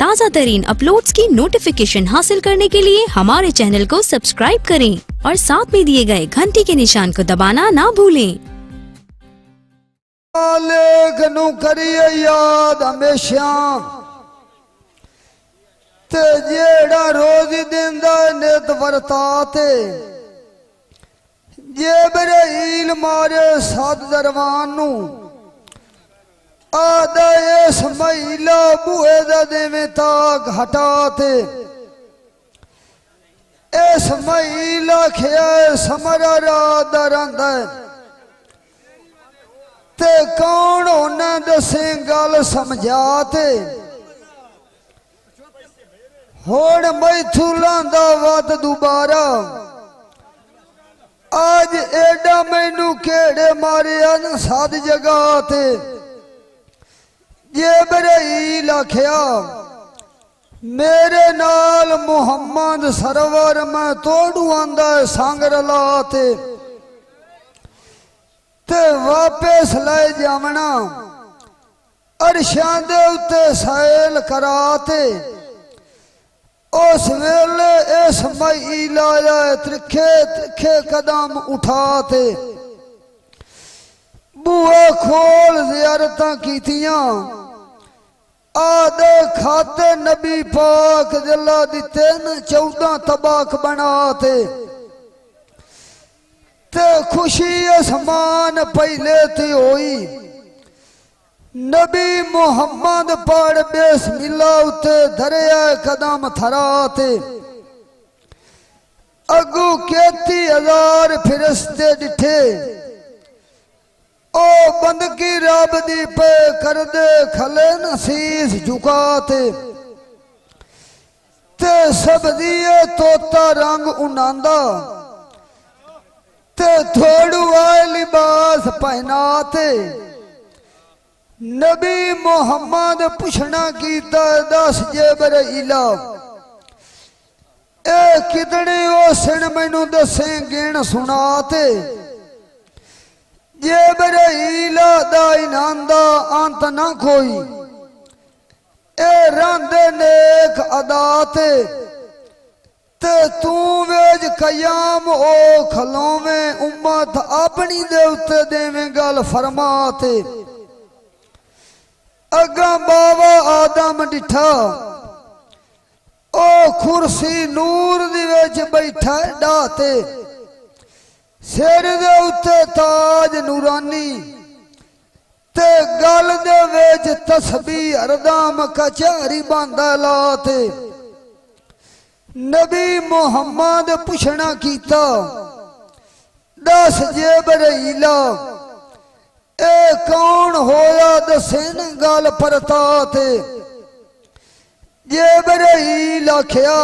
ताज़ा तरीन अपलोड्स की नोटिफिकेशन हासिल करने के लिए हमारे चैनल को सब्सक्राइब करें और साथ में दिए गए घंटी के निशान को दबाना ना भूलें। लेख नू करिए याद हमेशा ते जेड़ा रोज दिंदा नित वरताते जिब्राइल मारे सद दरवान नू आदा इसमाइला बूहे दा देवे ताक हटाते इसमाइल आखिया समरा रात दा रंदा ते कौन उन्हें दसे गल समझाते होड़ मैथू लांदा वत दोबारा आज एडा मैनू केड़े मारिया न सद जगाते जिब्राइल आखिया मेरे नाल मुहम्मद सरवर मैं तोड़ू आंदा संग रलाते ते वापस ले जावना अरशां दे उत्ते सैल कराते उस वेले इसमाइल आया त्रिखे त्रिखे कदम उठाते बूहे खोल ज़ियारतां कीतियां आदे खाते नबी पाक जल्ला दिते न 14 तबाक बनाते ते खुशी असमान पहले थी होई नबी मुहम्मद पढ़ बिस्मिल्लाह उते धरिया कदम थराते अगू 31,000 फिरिश्ते डिठे ओ बंदगी रब दी पे कर दे खले नसीस झुकाते ते सब दिए तोता रंग उनांदा ते थोड़ू आए लिबास पहनाते नबी मुहम्मद पुछना कीता दस जिब्राइला ए कितने ओ सिन मैनू दसे गिण सुनाते जिब्राइला दा इनांदा अंत ना कोई ए रंदे नेक अदाते ते तू वेज कयाम ओ खलोवे उम्मत अपनी दे उत्ते देवें गल फरमाते अगा बाबा आदम डिठा ओ कुर्सी नूर दी विच बैठा डाते सिर दे उत्ते ताज नूरानी ते गल दे विच तस्बीह अरदाम कचहरी बांदा लाते नबी मुहम्मद पुछना कीता दस जिब्राइला ए कौन होया दसे न गल परताते जिब्राइल आखिया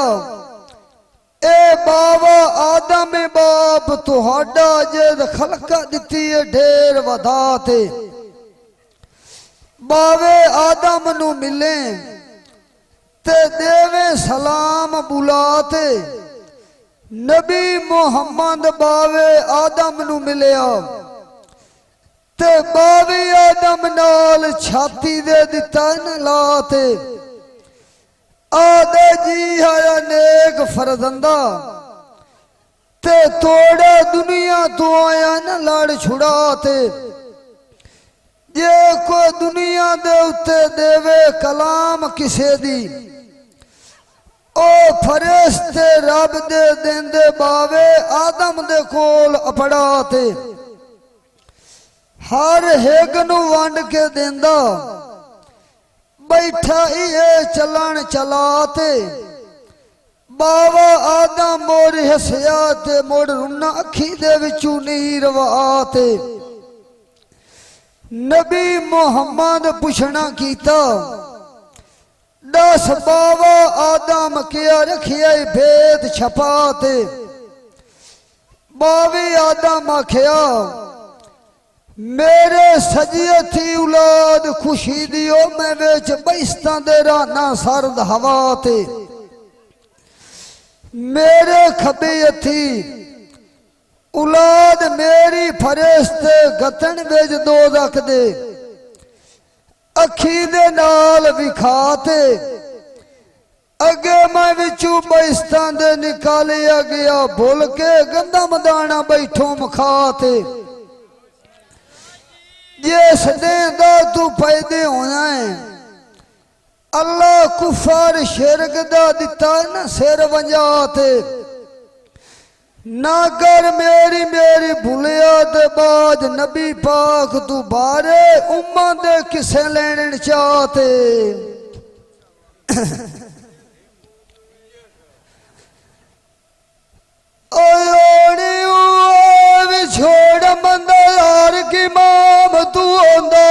ए बाबा आदम बाप तुहाडा जिद खलका दिती है ढेर वधाते बावे आदम नू मिले ते देवे सलाम बुलाते नबी मुहम्मद बावे आदम नू मिलिया ते बावे आदम नाल छाती दे दिता न लाते आदे जी आया नेक फरजंदा ते तोड़े दुनिया तो आया न लड़ छुड़ाते जे कोई दुनिया दे उत्ते देवे कलाम किसे दी ओ फरिश्ते रब दे देंदे बावे आदम दे कोल अपड़ाते हर हेग नू वंड के देंदा बैठा ही चलन चलाते बावा आदम मोर हसया ते मोड़ रुना अखी दे विचू नीर वाते नबी मुहम्मद पुछना कीता दस बावा आदम क्या रखिया भेद छपाते बावी आदम आखिया मेरे सजिए थी औलाद खुशी दियो मैं बेच बैस्तां दे राना सर्द हवा ते मेरे खबे थी औलाद मेरी फरिश्ते गतन बेच दो रख दे अखी दे नाल विखाते अगे मैं विचू बइस्तां दे निकालिया गया भूल के गंदा मदाना बैठो मखाते जिस देंदा तू पैदे होना है अल्लाह कुफार शिरक दा दिता है ना सिर वंजाते ना कर मेरी मेरी भूलिया दे बाज नबी पाक तू बारे उम्मा दे किसे लेने चाहते छोड़ बंदा यार की माम तू आंदा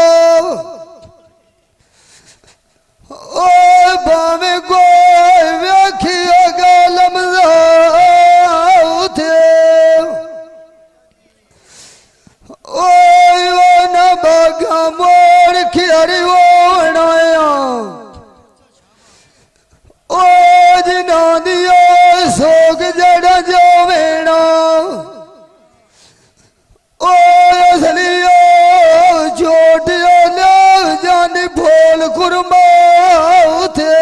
ओ भावे कोई वेखिया गलम उठे ओ न बागा मोड़ खियारी वो बनाया ओ जिना दिया सोग जड़ा जो वेणा ओ असलियो छोटियो न जानी भोल कुरमा उठे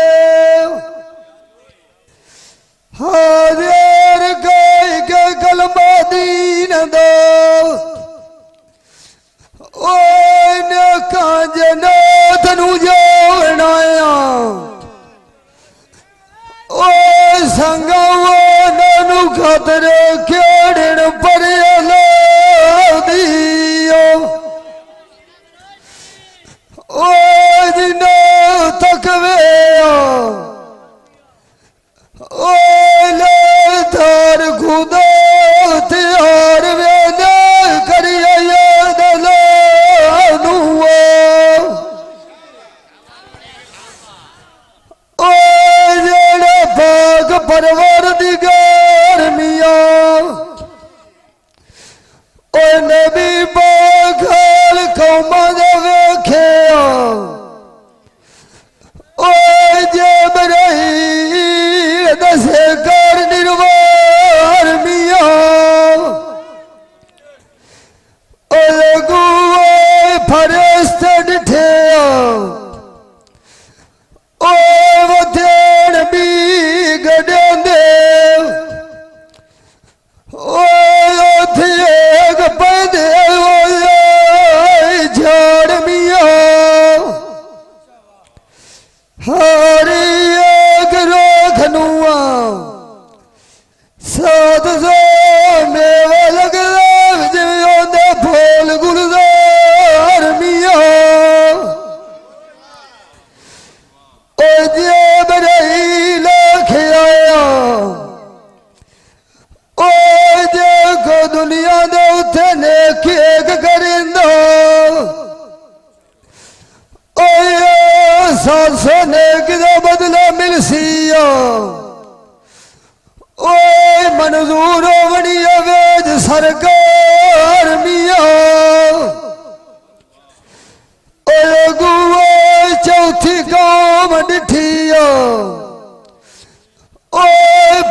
हाज़िर गई के कलमा दीन दो ओ ने कांजना तनु जो बनाया ओ संगवा ननु खतरे केड़न पर दियो ओ जिनो तकवे ओ ले थार खुदा त्यार वेने करिए याद लानुआ ओ जेड़ा पाक परवरदिगार मियां ओ नबी पाक हाल कौमा दे वेखिया ओ जबराईल दसे कर निर्वार मियां ओ लगुए फरिश्त डिठिया ओ वधेड़ भी गडंदे ओ थिएग पैदे झाड़ मियां हरी एक रोखनुआ सात सौ मेवा लगदा जिवें दे फूल गुलजार मियां ओ जबराईल खियाया ओ देखो दुनिया दे उथे नेकी एक करिंदा ओ 700 नेकी दा बदला मिलसिया ओ मंजूर होवनी वेज सरकार मियां ओ गुआ चौथी कौम डिठिया ओ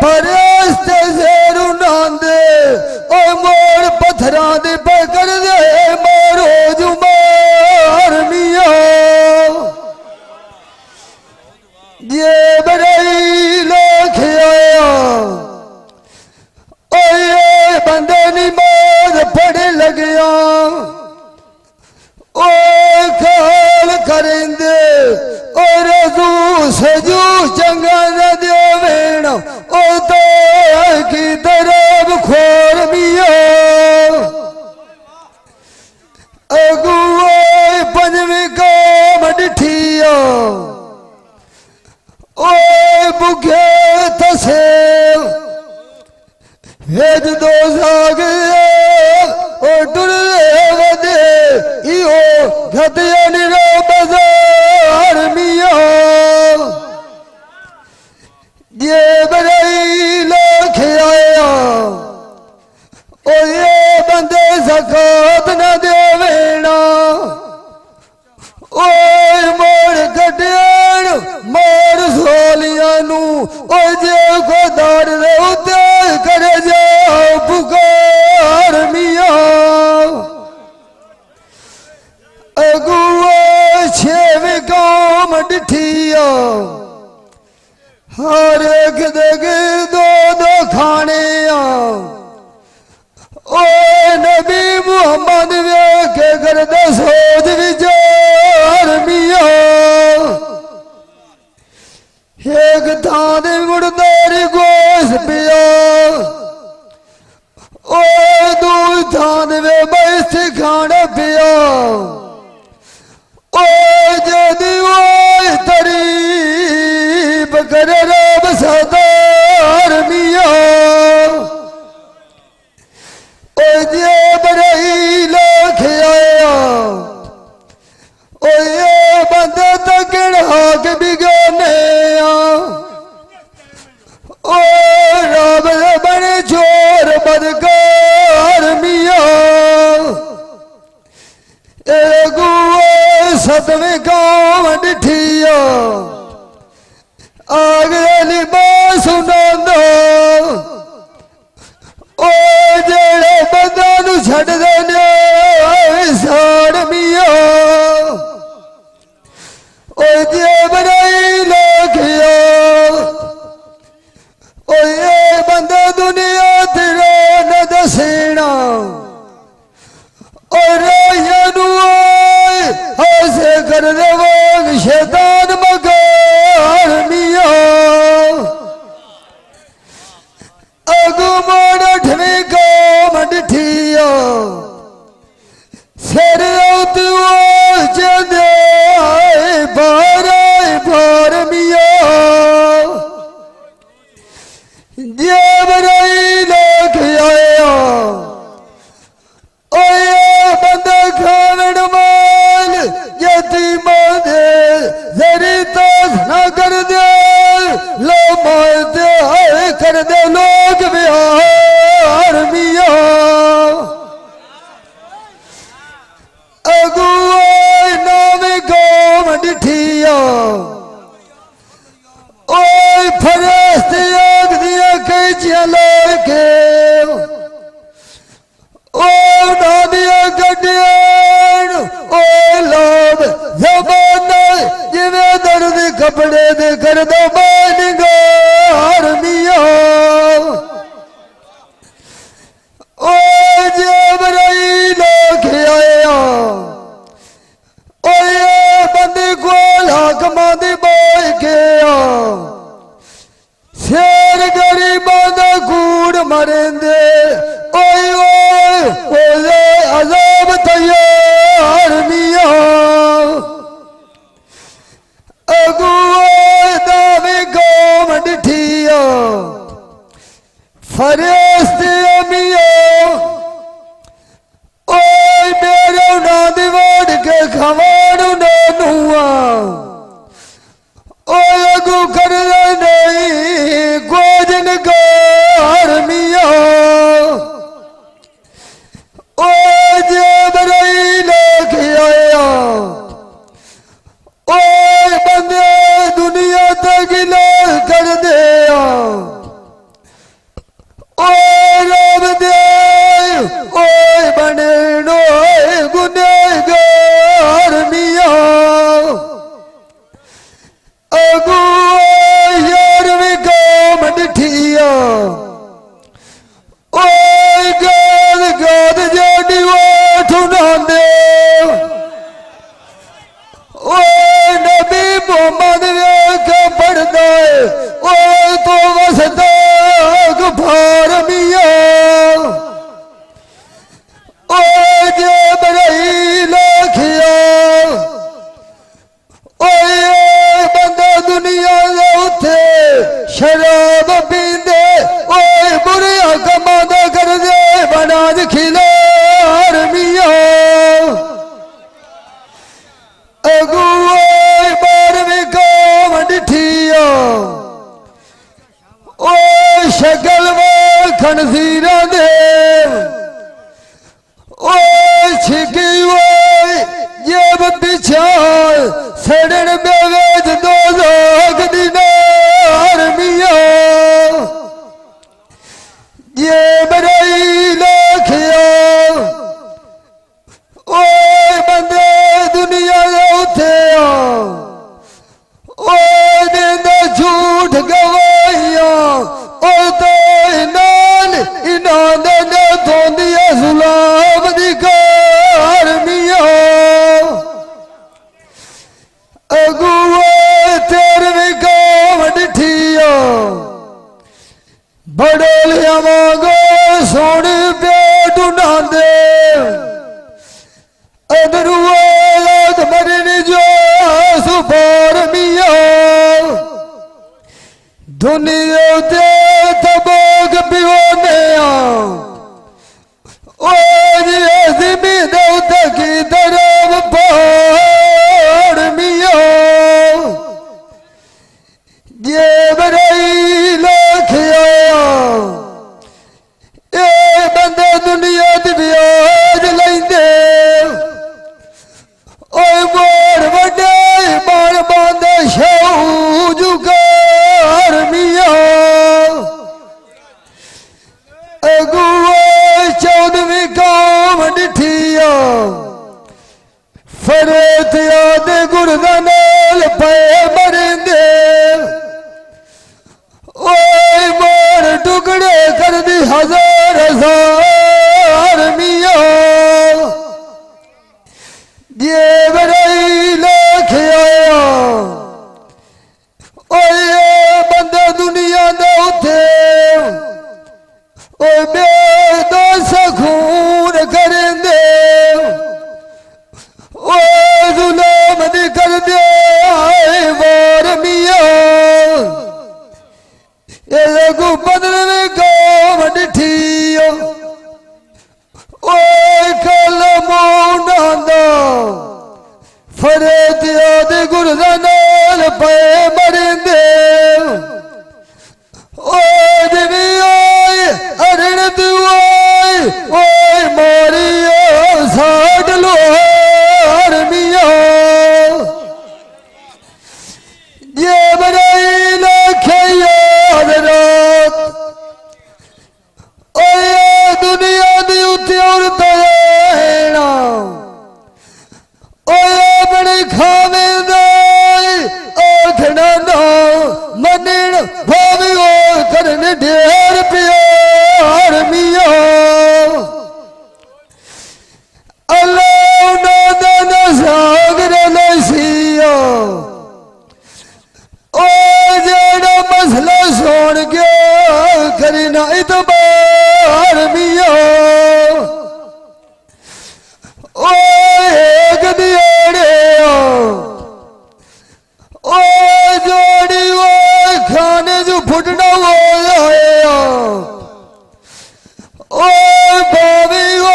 फरिश्ते जेरू नांदे ओ मोड़ पत्थरां दे पकड़ दे मारो जुमार मियां जबराईल खियाया ओ ये बंदे नमाज पढ़ लगिया ओ खाल करेंदे और रजू सजू चंगा न देवेण ओ तो की तरफ खोर मियां अगुए पंजवी काम डिठिया ओ भुखे तसे हेज दो साग ओ टुर वदे इहो घतिया निरो बाजार मियां जबराईल खियाया ओ ये बंदे ज़कात न देवेना ओ मोड़ कटियान मोड़ सोलिया नू ओ जे को दार दे उते करे जा पुकार मियां अगुआ छेवी काम डिठिया हर एक देगे दो दो खाने ओ नबी मुहम्मद वे के कर दे सोच विचार मिया एक थान मुड़दारी गोश पिया ओ दू थान वे बैठ खाना पिया ओ जदी वो तरीब करे रब सदार मिया ओ जे बरही लाख आया ओ ये बंदे तकड़ा के बिगाने ओ रब बड़े चोर बदकार मिया सतवें गाँव डिठिया आगली बात सुना दो ओ जेड़े बंदा नू छड़ देने साड़ मिया ओ जे बनाई लाखिया ओ ये बंदा दुनिया तेरा न दसेना और ऐसे कर दे वो शैतान मगार मिया अगु मोड़ ठवे काम डिठिया सिर उत वो चंदे बार मिया जे बराई लाख आया ओ ये बंदा खावण माल यतीमा दे जरी तास ना कर दे लो मार दे कर दे लोग बिहार मिया अगुआ नाम गाँव डिठिया ओ फरस्त आग दिया कई चलो के ओ नादिया गड्डियान ओ लोग जमाना जिवे दर्द कपड़े दे कर दो बानिगार मिया ओ जबराई लोग आया ओ ये बंदे को लाकमा दे बोल गया शेर गरीबां दा कूड़ मरेंदे ओए ओए ओले अजाब तैयार मिया अगुआ दावे गाँव डिठिया फरिश्त मिया ओए मेरे ना दिवाड़ के खवाड़ ना नुआ ओ अगु कर नहीं गोजन गार मिया ओ जे बरई लाख आया ओ बंदे दुनिया तक गिला कर दिया ओ रब दे ओ बने नो गुनहगार मिया अगुआ यार में काम डिठिया ओ गाद गाद जाडी वो ठुना दे ओ नबी मोहम्मद वे का पढ़दा है ओ तो वसदा गफार मिया ओ जे बरई लाखिया ओ ये बंदा दुनिया दे उथे शराब पींदे ओए बुरे कमा दा कर दे बनाज खिलार मिया अगुआ बारहवीं गाँव डिठिया ओ शक्ल वो खनजीरा दे ओ छिकी वो जेब पिछा सड़न बेवेज दो लाख दिनार मिया दुनिया ते तबोग पियोने ओ जी दौत की तरफ पहाड़ मियो ये बरई लखिया ए बंदे दुनिया दी ब्याज लेंदे ओए मोर वड्डे मार बांदे शऊ जुगार मिया अगुआ 14वीं कौम डिठिया फरेतिया दे गुरदा नाल पे मरिंदे ओए मोर टुकड़े कर दी हजार हजार मिया ये बरई लखिया ओए बंदे दुनिया दे उथे ओए बेदोस खून करेंदे ओए जुल्म दी कर दे आए वार मिया ये लगू 15वीं कौम डिठियो ओए कल मोनांदा फरेतिया दे गुरदा नाल पे मरिंदे ओए जिवी ओए अरण दुआई ओए मोरियो साड लोहार मिया ये बरई लखे याद रात ओए दुनिया दी उत्ते औरत हैना ओए बड़ी खावे दाई आखना ना मनन भावी ओ करन ढेर प्यार मिया अल्लाह ना दन सागर नसिया ओ जेड़ा मसला सुन के करना इतबार मिया ओ एक दियाड़े ओ जोड़ी वो खाने जो फुटना वो ओ भाभी वो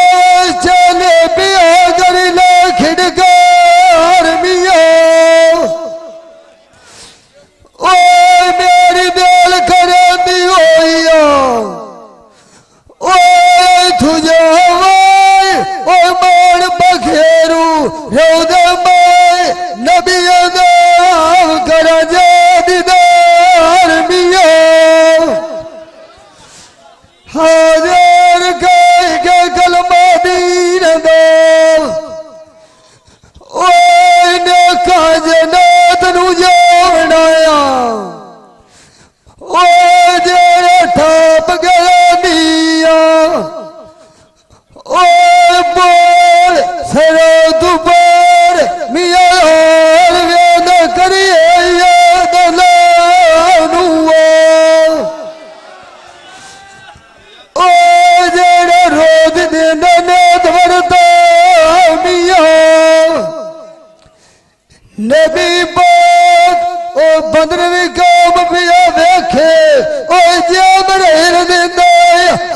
चले पिया कर ला खिड़कार मिया ओ मेरी दिल करे दी होइया ओ तुझे ओ मान बखेरू रोदे में नबिया नाम कर जा दीदार मिया हाज़र कह के कलमा दीन दो ओए ने काजनात नु जावनाया ओए जेड़े ठाप गया मिया ओए बोल सरा दुबार मिया और वेद करिए याद लानुआ ओ जेड़े रोज दिन नेत वरता मिया नबी बात ओ 15वीं कौम पिया वेखे ओ जे बरेर दिंदे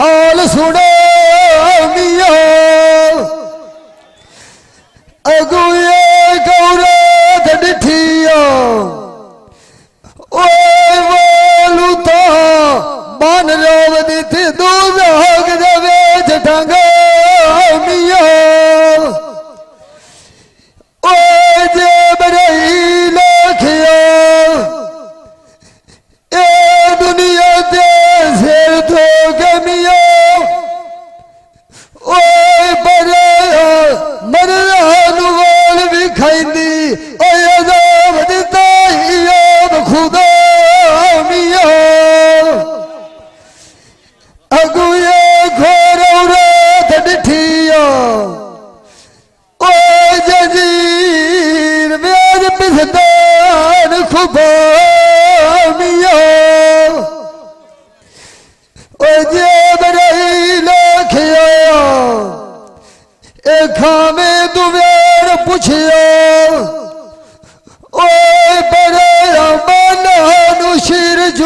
हाल सुना मिया अगुए गौरात डिठिया ओए वालू ता मन रोव दी दू जाग दे जटांगा मिया ओए जे बरई लखिया ए दुनिया दे सिर तो गमिया ओए बरया मरयान वाल भी खाइंदी ओए अजाब दिता याद खुदा मिया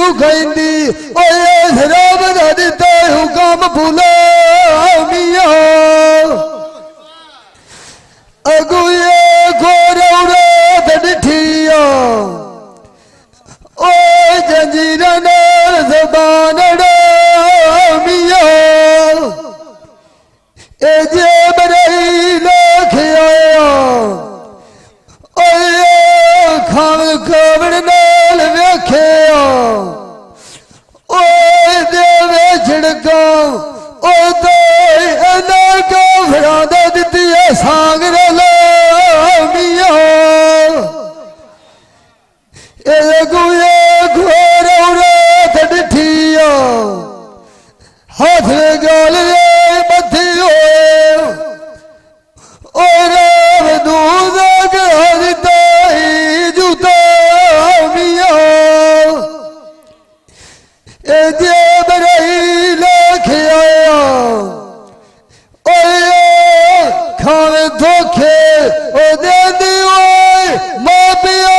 ਨੂੰ ਕਹਿੰਦੀ ਓਏ ਸ਼ਰਾਬ ਦਾ ਦਿੱਤਾ ਹੁਕਮ ਭੁਲਾ ਮੀਆਂ ਅਗੂਏ ਗੋਰੌੜਾ ਡਿਠੀਆ ਓਏ ਜੰਜੀਰਾਂ ਨਾਲ ਜ਼ਬਾਨ ਮੀਆਂ ਇਹ ਜੇ ਬਰਈ ਲਖ ਆਇਆ ਓਏ ਖਾਣ ਕਵੜ ਨਾਲ ਵੇਖਿਆ ਓਏ ਦੇਵੇ ਛੜਕਾ ਓ ਤੇ ਇਹਨਾਂ ਕਾਫਰਾਂ ਦਾ ਦਿੱਤੀ ਐ ਸਾਂਗ ਰਲਾਮੀਆਂ ਇਹ ਗੁਏ ਘੋਰੌੜਾ ਡਿਠੀਆ ਹੱਥ ਗਾਲ ਦੇ ਮੱਥੇ ਹੋਏ ਓ ਰਾਮ ਦੂਦ ਗਹਾ ਦਿੱਤਾ ਜੁਤਾ ਮੀਆਂ ਇਹ ਜੇ ਬਰਈ ਲਖ ਆਇਆ ਓਏ ਖਾਵੇ ਧੋਖੇ ਓ ਦੇਂਦੀ ਓਏ ਮਾਂ ਪਿਓ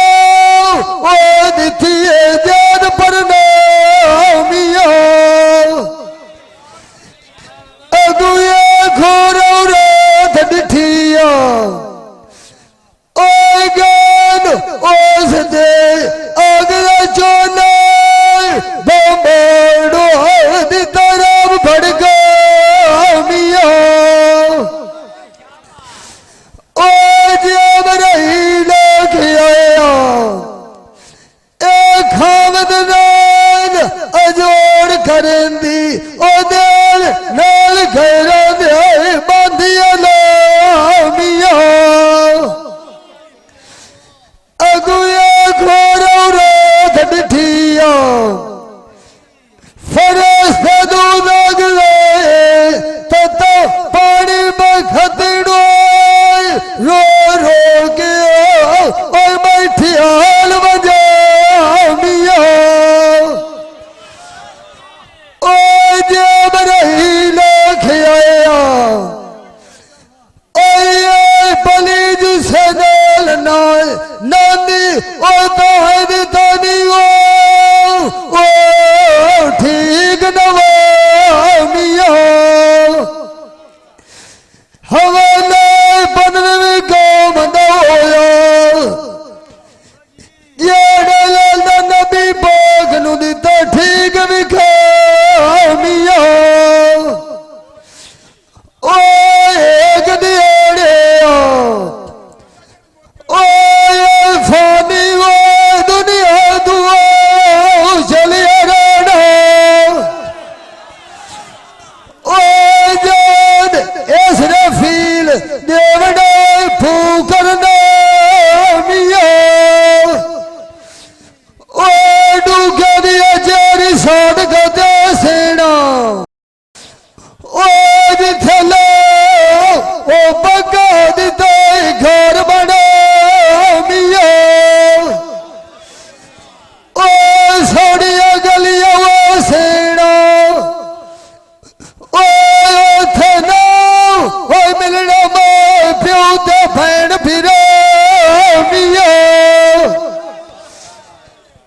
ਓ ਦਿੱਤੀ ਏ ਜਾਨ ਪਰਨਾਮੀਆਂ ਅਗੂਏ ਘੋਰੌੜਾ ਡਿਠੀਆ ਓਏ ਗਨ ਉਸ ਦੇ ਅਗਲਾ ਚੋਨਾ ਬੰਬੜੋ ਦੀ ਤਰਫ ਭੜਕਾ ਮੀਆਂ ਓ ਜਬ ਰਹੀ ਲਖ ਆਇਆ ਇਹ ਖਾਵਦ ਨਾਲ ਅਜੋੜ ਕਰਨ ਦੀ ਉਹ ਦਿਲ ਨਾਲ ਘਰਾਂ ਦੇ ਬੰਦੀਆਂ ਲਾਮੀਆਂ ਅਗੂਏ ਘੋਰੌੜਾ ਡਿਠੀਆ ਫਰਸ਼ਤੇ ਦੂਦ ਅਗਲੇ ਤਤ ਪਾਣੀ ਬਖਤੜੋ ਰੋ ਰੋ ਕੇ ਓਏ ਬੈਠੀ ਹਾਲ ਵਜਾ ਮੀਆਂ ਓਏ ਜਬ ਰਹੀ ਲਖ ਆਇਆ ਓਏ ਬਲੀ ਜਿਸੇ ਨਾਲ ਨਾਲ ਨਾਨੀ ਓ ਤੋਹਦ ਤਾਨੀ ਓ ਠੀਕ ਨਵਾਮੀਆਂ ਹਵਾਲੇ ਬਨਵੇਂ ਕੌਮ ਦਾ ਹੋਇਆ ਜਿਹੜੇ ਲਾਲ ਦਾ ਨਬੀ ਪਾਕ ਨੂੰ ਦਿੱਤਾ ਠੀਕ ਵਿਖਾਮੀਆਂ ਓਏ ਗਦਿਆੜਿਆ ਓਏ ਫਾਨੀ ਓਏ ਦੁਨੀਆ ਦੁਆ ਚਲਿਆ ਰਹਿਣਾ ਓਏ ਜਾਨ ਇਸ ਰਫੀਲ ਦੇਵੜਾ ਫੂਕਰਨਾ ਮੀਆਂ ਓਏ ਡੂਗੇ ਦੀ ਜਿਹੜੀ ਸਾਡ ਕਦੇ ਸੇਣਾ ਓਏ ਜਿੱਥੇ ਲੋ ਉਹ ਬੱਗਾ ਦਿੱਤਾ ਘਰ ਬਣਾ ਮੀਆਂ ਓਏ ਸਾਡੀਆਂ ਗਲੀਆਂ ਓ ਸੇਣਾ ਓਏ ਉੱਥੇ ਨਾ ਓਏ ਮਿਲਣਾ ਮਾਂ ਪਿਓ ਤੇ ਭੈਣ ਫਿਰੇ ਮੀਆਂ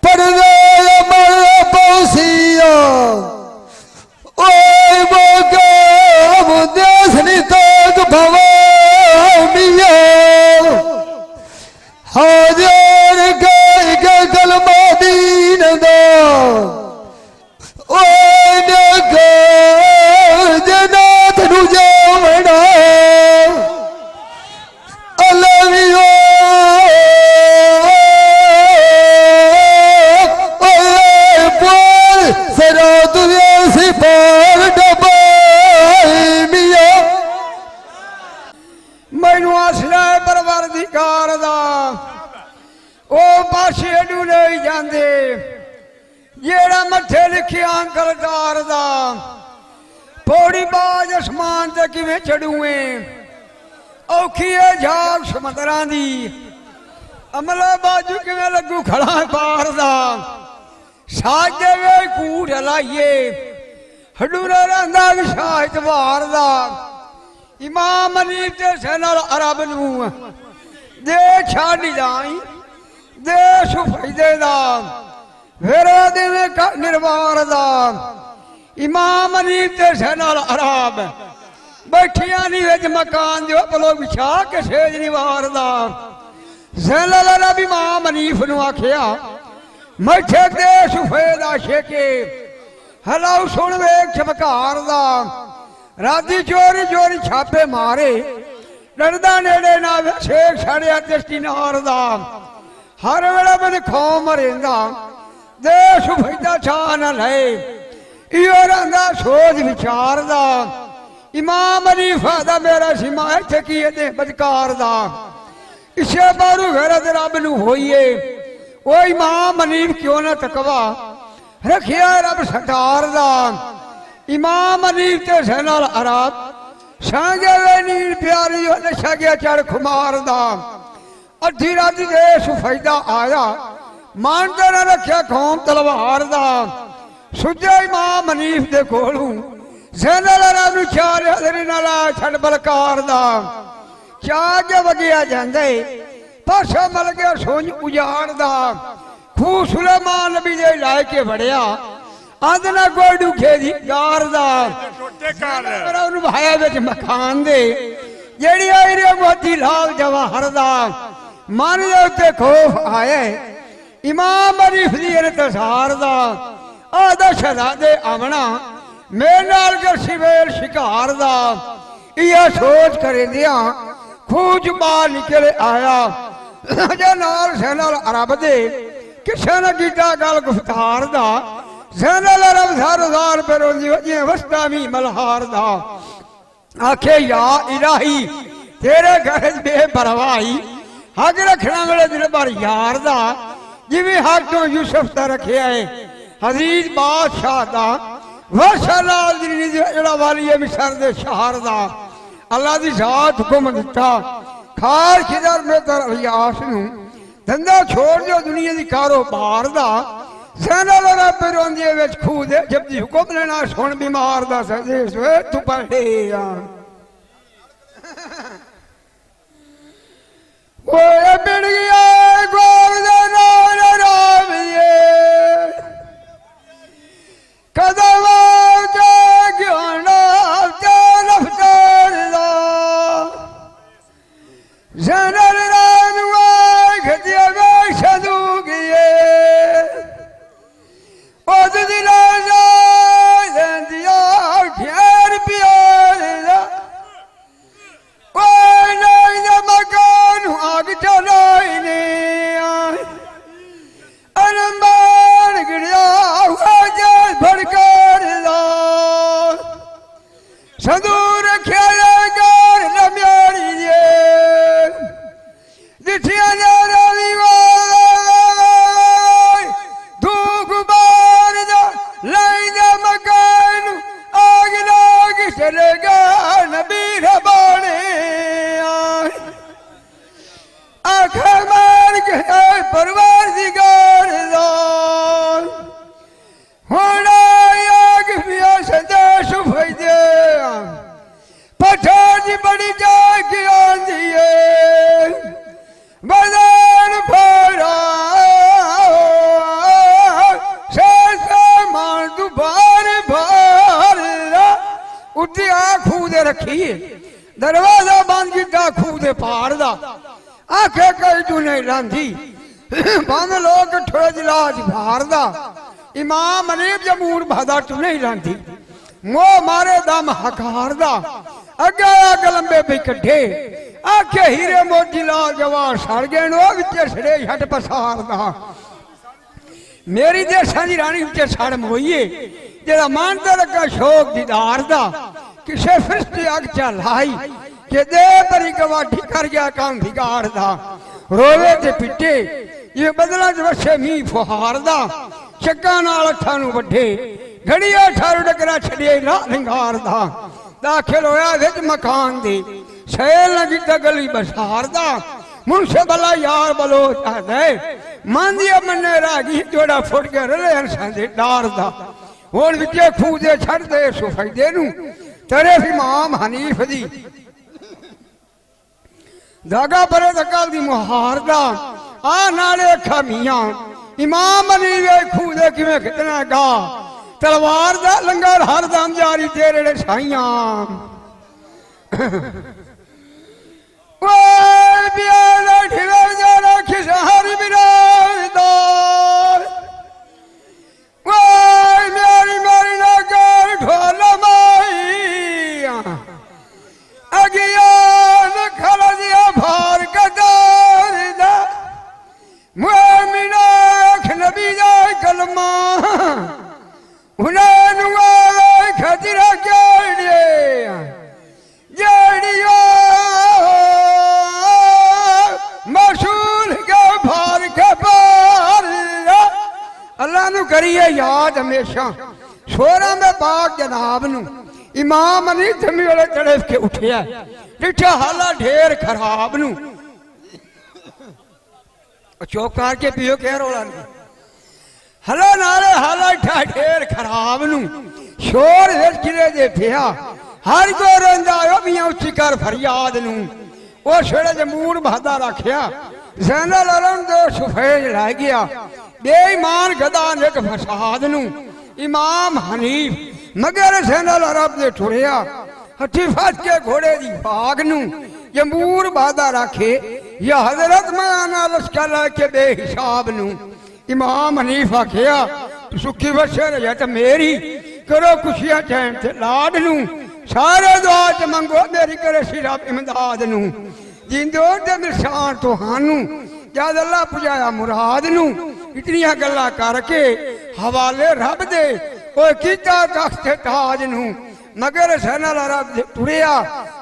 ਪਰਦੇ ਮਰ ਪੌਸੀਆ ਓਏ ਮੋਗਾ ਮੁਦੇਸ ਨੀ ਤੱਕ ਭਵਾ ਮੀਆਂ ਹਾਜ਼ਰ ਗਏ ਕਲਮਾ ਦੀਨ ਦਾ ਓਏ ਨਗ ਜਨਾਤ ਨੂੰ ਜਾਵਣਾ ਅਲਵੀਓ ਓਏ ਬੋਲ ਸਰਾ ਦੁਨੀਆ ਸੀ ਪਾਰ ਡਬਾਈ ਮੀਆਂ ਮੈਨੂੰ ਆਸਰਾ ਪਰਵਰਦੀਗਾਰ ਦਾ ਉਹ ਪਾਸੇ ਨੂੰ ਲੈ ਜਾਂਦੇ ਜਿਹੜਾ ਮੱਥੇ ਲਿਖਿਆ ਅੰਕਲਦਾਰ ਦਾ ਪੌੜੀ ਬਾਜ ਅਸਮਾਨ ਤੇ ਕਿਵੇਂ ਚੜੂਏ ਔਖੀ ਏ ਜਾਗ ਸਮੁੰਦਰਾਂ ਦੀ ਅਮਲਾ ਬਾਜੂ ਕਿਵੇਂ ਲੱਗੂ ਖੜਾ ਪਾਰ ਦਾ ਸਾਜੇ ਵੇ ਕੂੜ ਲਾਈਏ ਹਡੂਰਾ ਰਹਿੰਦਾ ਸ਼ਾਹ ਇਤਵਾਰ ਦਾ ਇਮਾਮ ਅਲੀ ਤੇ ਸੈਨਲ ਅਰਬ ਨੂੰ ਦੇ ਛੱਡ ਜਾਈ ਦੇ ਸੁਫੈਦੇ ਦਾ ਫਿਰ ਦਿਨ निर्वार दा इमाम अली ते सैनाल अराब बैठिया नी विच मकान जो पलो बिछा के सेज निवार दा सैनाल अराब इमाम हनीफ नू आखिया मैठे दे सुफेदा शेके हलाऊ सुन वेख चमकार दा राधी चोरी चोरी छापे मारे डरदा नेड़े ना शेख छड़िया तिश्ती नार दा हर वेला मैंने खो मरेंदा देश भैदा छा न ले इहो रंदा सोच विचार दा इमाम हनीफा दा मेरा सीमा इत्थे की दे बदकार दा इसे बारू गैरत रब नू होईए ओ इमाम हनीफ क्यों ना तकवा रखिया रब सरदार दा इमाम हनीफ ते सैनाल अराब सांगे वे नील प्यारी नशा गया चढ़ खुमार दा अद्धी रात दे सुफैदा आया मानते न रखिया कौम तलवार दा सुजे इमाम हनीफ दे कोलू सैनाल अराब नू चार हज़री नाला छड़ बलकार दा क्या के वगिया जांदे पासा मल गया सोच उजाड़ दा खू सुलेमान नबी दे लायके वड़िया आंदना गोडू खेदी गार दा मेरा उन्हें भाया विच मकान दे जेड़ी आई रे मोती लाल जवाहर दा मन दे उत्ते खौफ आए इमाम हनीफ दी इंतजार दा आदा शहजादे आमना मेरे नाल गरसी वेल शिकार दा इह सोच करे दिया खूज बाहर निकले आया जे नाल सैनाल अरब दे किसे ने कीता गल गुफ्तार दा सैनाल अरब सार पे रोंदी वजी वस्ता भी मल्हार दा आखे या इलाही तेरे घर बेपरवाही हक रखना वेले दिल भर यार दा जिवें हक तो यूसुफ दा रखिया है अजीज बादशाह दा वशलाल दी जेड़ा वाली मिस्र दे शहर दा अल्लाह दी जात हुक्म दिता खार खिदर में तर यास नू धंधा छोड़ जो दुनिया दी कारोबार दा सैनाल अरब रोंदी विच खूह दे जब दी हुक्म लेना सुन बीमार दा सजे सोए तू पढ़े आ ओए बिड़ गया गोल दे नाल राविए कदम के ज्ञाना ते रफ्तार दा सैनाल अरब नू खदिया वे सदू गए ओद दिला जा दिया घेर प्यार दा ओए नहीं दा मकान आग चलाई ने अनबार गिरिया हुआ जा भड़कार दा संदूर रखिया गार न म्यारी जे दिठिया जा रवि धूक बार दा लाई दा मकान आग लाग चलेगा नबी रबाने आखिर मार के परवार दिगार दा होना आग पिया सदा सुफई दे पठार दी बड़ी जाग आंदी है बदान फरा मान तू बार बार उठिया खूह दे रखी दरवाजा बंद किया खूह दे पार दा आखे कई तू नहीं लांदी बंद लोग ठोड़ जिलाज भार दा इमाम हनीफ जमूर भादा तू नहीं लांदी मोह मारे दम हकार दा अगे आग लंबे भी कड्ढे आखे हीरे मोती लाल जवार सड़ गए नो विच सड़े हट पसार दा मेरी देशा दी रानी विच सड़ मोईए जेड़ा मानता लगा शौक दीदार दा किसे फिरस्ती अग चलाई के दे बरी गवाठी कर गया काम बिगाड़ दा रोवे ते पिटे ये बदला च वसे मी फुहार दा चक्का नाल अठा नू वड्डे घड़िया ठारू डकरा छड़िए ला लिंगार दा दाखिल होया विच मकान दे सैल न कीता गली बसार दा मुंशे भला यार बलो दे मांदिया मन्ने रागी जोड़ा फुट के रले हंसा दे डार दा हुण विचे खूह दे छड़ दे सुफैदे नू तेरे इमाम हनीफ दी दागा परे दकल दी मुहार दा आ नाले खामियां इमाम अली वे खूह दे किवें खिचना गा तलवार दा लंगर हरदम जारी तेरे साइयां ओए बियाला ठिवे जरा खिसारी बिरादार ओए मेरी मेरी नगर ढोल माई अगियान खल दिया भार कदार दा मुमिना नबी दा कलमा उन्हें खजरा केड़े जेड़िया मशहूर के भार के पार अल्लाह नु करिए याद हमेशा शोरा में बाग जनाब नु इमाम अली जमी वाले तड़फ के उठिया डिठा हाला ढेर खराब नु चौक के पियो कह रोला नहीं हला नारे हाला ढेर खराब नु शोर किले दे पिया हर को रंदा मियां उच्ची कर फरियाद नु ओ छेड़े ज मूड बहादा रखिया ज़ैनल अलम दो सुफेज ला गया बेईमान गदा ने फसाद नु इमाम हनीफ मगर ज़ैनल अरब दे ठुरिया हठी फट के घोड़े दी भाग नु जमूर बहादा रखे या हजरत मयाना लश्कर के बेहिसाब नु इमाम हनीफ आखिया सुखी बसे रहा तो मेरी करो खुशियां चैन से लाड नू सारे दुआ च मंगो मेरी करे सिर्फ इमदाद नू जिंदो दे निशान तो हानू जद अल्लाह पुजाया मुराद नू इतनियां गल्लां करके हवाले रब दे ओए कीता तख्त ताज नू मगर ज़ैनल अरब दे टुरिया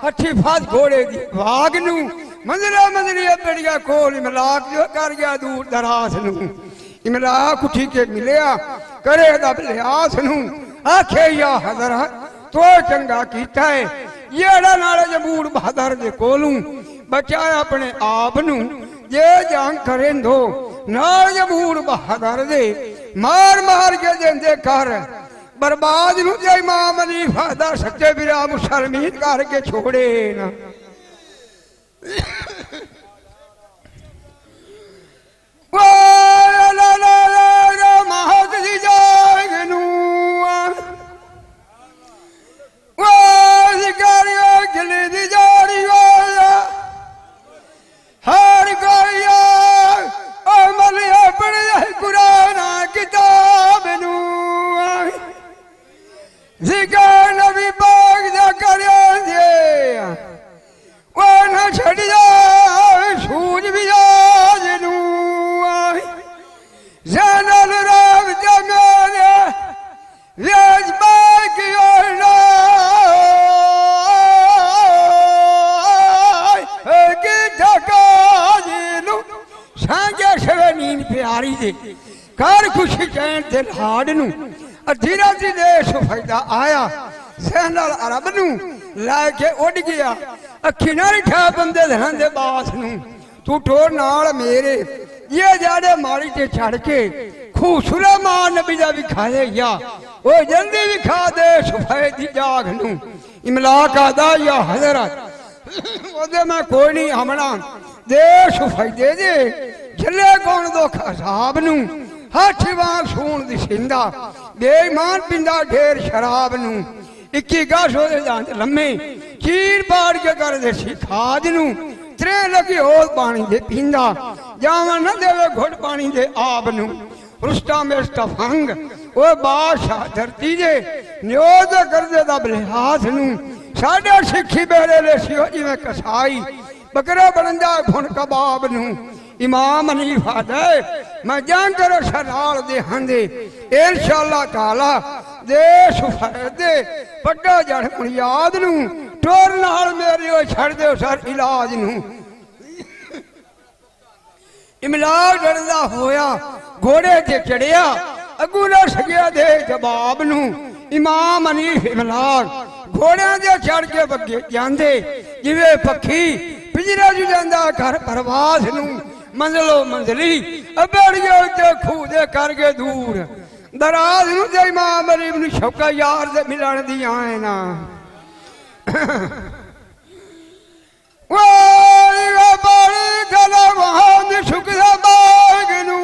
हठी फस घोड़े दी भाग नू मंजला मंजली बेड़िया कोल इमलाक जो कर गया दूर दराज नू इमलाक उठी के मिलिया करे दब लिहास नू आखे या हजरत तो चंगा कीता है येड़ा नाले जबूर बहादुर दे कोलू बचाया अपने आप नू जे जान करें दो नाल जबूर बहादुर दे मार मार के देंदे कर बर्बाद नू जे इमाम अली फादा सच्चे बिरा मुसलमीन करके छोड़े ना हर गया अमल अपने कुरान किताब नू जिक्र नबी पाक दा करे दे वो न छड़िया सूझ भी आज नू ज़ैनल अरब जमाने वेज बाक योना की ढकाजिनु सांगे शवे नींद प्यारी दे कर खुशी चैन ते लाड नू अधीरा दी देश फायदा आया ज़ैनल अरब नू लाके उड़ गया अखी ना ठा बंदे दे बास नू तू ठोर नाल मेरे ये जाड़े माड़ी ते चढ़ के खूसुरा मां नबी दा विखाए या ओ जल्दी विखा दे सुफाए दी जाग नू इमलाक आदा या हजरत ओदे मैं कोई नहीं हमना दे सुफाई दे दे झले कौन दो खसाब नू हाथ वांग सून दी सिंदा बेईमान पिंदा ढेर शराब नू इक्की गाश होदे दांत लम्मे चीर पाड़ के कर दे सी खाद नू त्रे लगी होल पानी दे पींदा जावन न देवे घुट पानी दे आब नू रुस्ता में स्टफंग ओ बादशाह धरती दे न्योद कर दे दा लिहाज नू साडे सिखी बेड़े ले सियो जिवें कसाई बकरा बनंदा भुन कबाब नू इमाम हनीफ आदे मैं जान करो शराल दे हंदे इंशाअल्लाह ताला दे सुफादे पड्डा जड़ बुनियाद नू टोर नाल मेरी ओ छड़ दे सर इलाज नू इमलाक डरदा होया घोड़े ते चढ़िया अगू न सकिया दे जवाब नू इमाम हनीफ इमलाक घोड़िया दे चढ़ के बगे जांदे जिवे पक्षी पिंजरे च जांदा घर परवास नू मंजलो मंजली अबड़ियो ते खूह दे करके दूर दराज नू ते इमाम अली इब्न शौका यार दे मिलन दी आए ना वो बड़ी गला वहां शुक्र बाग नू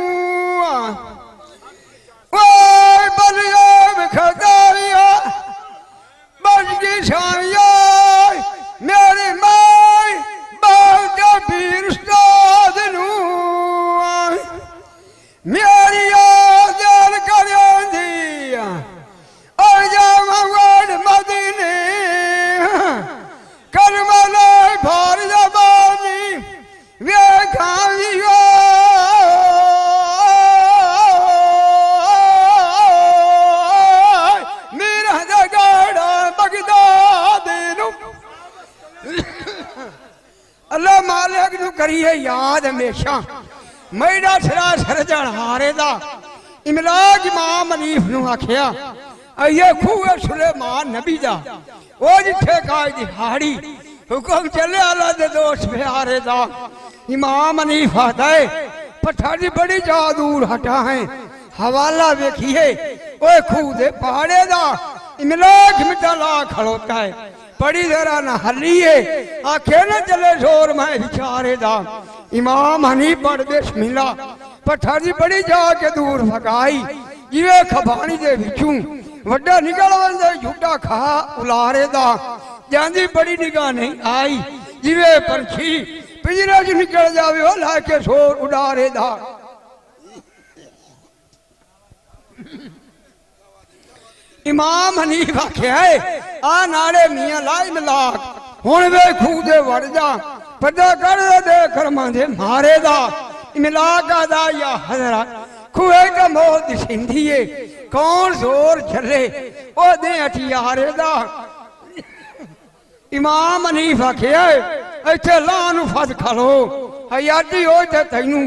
करिए याद हमेशा मैडा सिरा सरजण हारे दा इमलाक इमाम हनीफ नू आखिया अये खूह सुलेमान नबी दा ओ जिथे काज दिहाड़ी हुक्म चले अल्लाह दे दोस्त प्यारे दा इमाम हनीफ आता है पत्थर दी बड़ी जादूर हटा है हवाला वेखिए ओए खूह दे पहाड़े दा इमलाक मिटा ला खड़ोता है बड़ी जरा न हलिए आखे न चले जोर मैं बिचारे दा इमाम हनीफ पढ़ दे मिला पत्थर दी बड़ी जाके दूर भगाई जिवे खबानी दे विचू वड्डा निकल वंदे झूठा खा उलारे दा जांदी बड़ी निगाह नहीं आई जिवे पंछी पिंजरे च निकल जावे ओ लाके शोर उडारे दा इमाम हनीफ आख्या है आ नाले मियां लाई मलाक हुण वे खूह दे वड़ जा पता कर दे कर्मां दे मारे दा इमलाक आदा या हजरत खूहे का मौत दिसिंदी है कौन जोर झले ओ दे अटियारे दा इमाम हनीफ आख्या इत्थे लाह नू फस खलो हयाती हो ते तैनू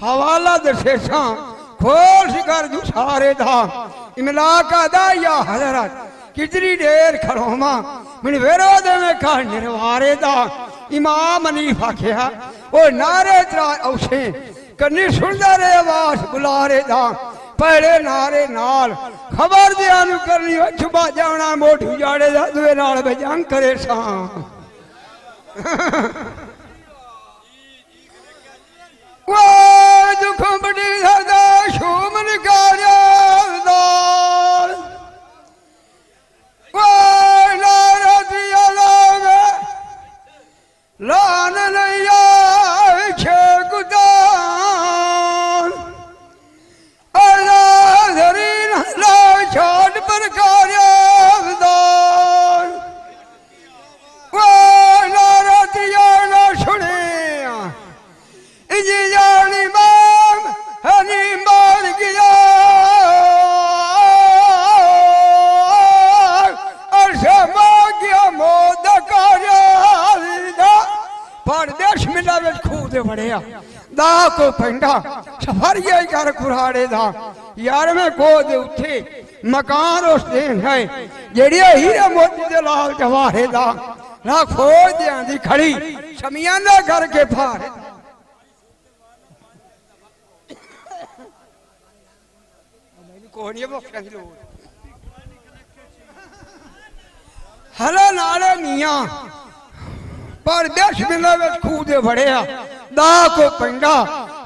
हवाला दसेसा खोल शिकर जू सारे दा इमलाक आदा या हजरत कितनी देर खड़ोमा मन विरोध में कह निर्वारे दा इमाम हनीफ आख्या ओ नारे त्रा औसे कन्नी सुनदा रे आवाज बुलारे दा पहले नारे नाल खबर दियानु करनी छुपा जाना मोटू जाड़े दा दुए नाल बजंग करे सा वो दुख बड़ी सदा शूमन कार्यादा वो नारा दिया लोग लान लिया छे गुदान अल्लाह धरीन ला छोड़ पर कार्यादा वो नारा दिया ना सुने इजी जानी माम हनी मार गया अर्शा मागिया मोद कार्यादा परदेश मिला विच खूह दे वड़िया दा को पेंडा सफरिया कर कुराड़े दा यार में को दे उठे मकान उस देन है जेड़िया हीरे मोती दे लाल जवाहरे दा ला खोज दियां दी खड़ी शमियाना करके फारे हलो नाले मियां पर देश मिला विच खूह दे वड़िया दा को पेंडा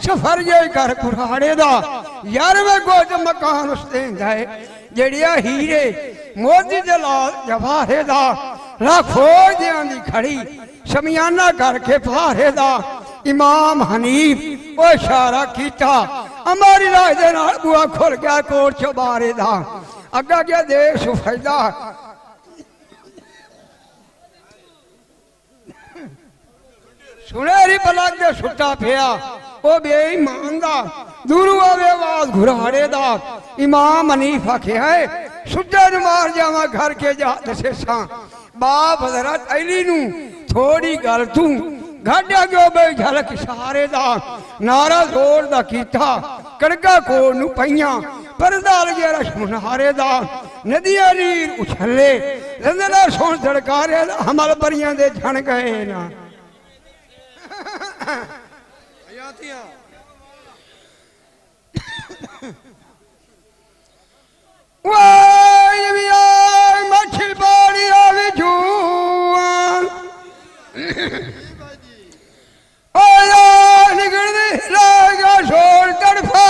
सफर जे कर कुराड़े दा यार में गोज मकान उस देंदा है जेड़िया हीरे मोती दे लाल जवाहरे दा ला खोज दियां दी खड़ी शमियाना करके फारे दा इमाम हनीफ ओ इशारा कीता हमारी राज दे नाल बुआ खुल गया कोट चबारे दा अग्गा क्या देश फैदा सुनेरी पलक दे सुट्टा पिया ओ बेईमान दा दूरू आवे आवाज घुराड़े दा इमाम हनीफ आख्या है सुट्टे नू मार जावा घर के जा दसेसा बाप हजरत अली नू थोड़ी गल तू गाड़िया गयो बे झलक इशारे दा नारा जोर दा कीता कड़का कोड़ नू पईयां परदा लगे रश्मनारे दा नदियां नीर उछले रंदला सोन झड़कारे हमल परियां दे झण गए ना मछली पानी आवे जुआन निकलने लगा छोड़ तड़फा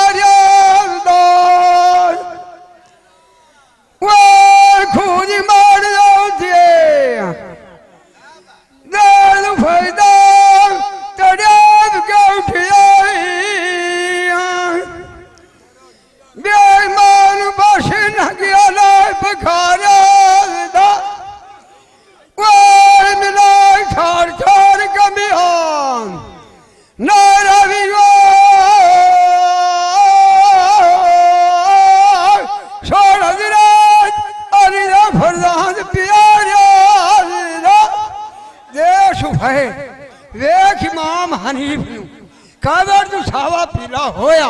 खूज मार दिए फायदा तड़ाब के उठिया बेईमान बस न गया लाए बखारा मिला ठार ठार कमियान नारा भी छोड़ हजरत अरिया फरदान प्यारा देश है वेख इमाम हनीफ नूं कावर तू सावा पीला होया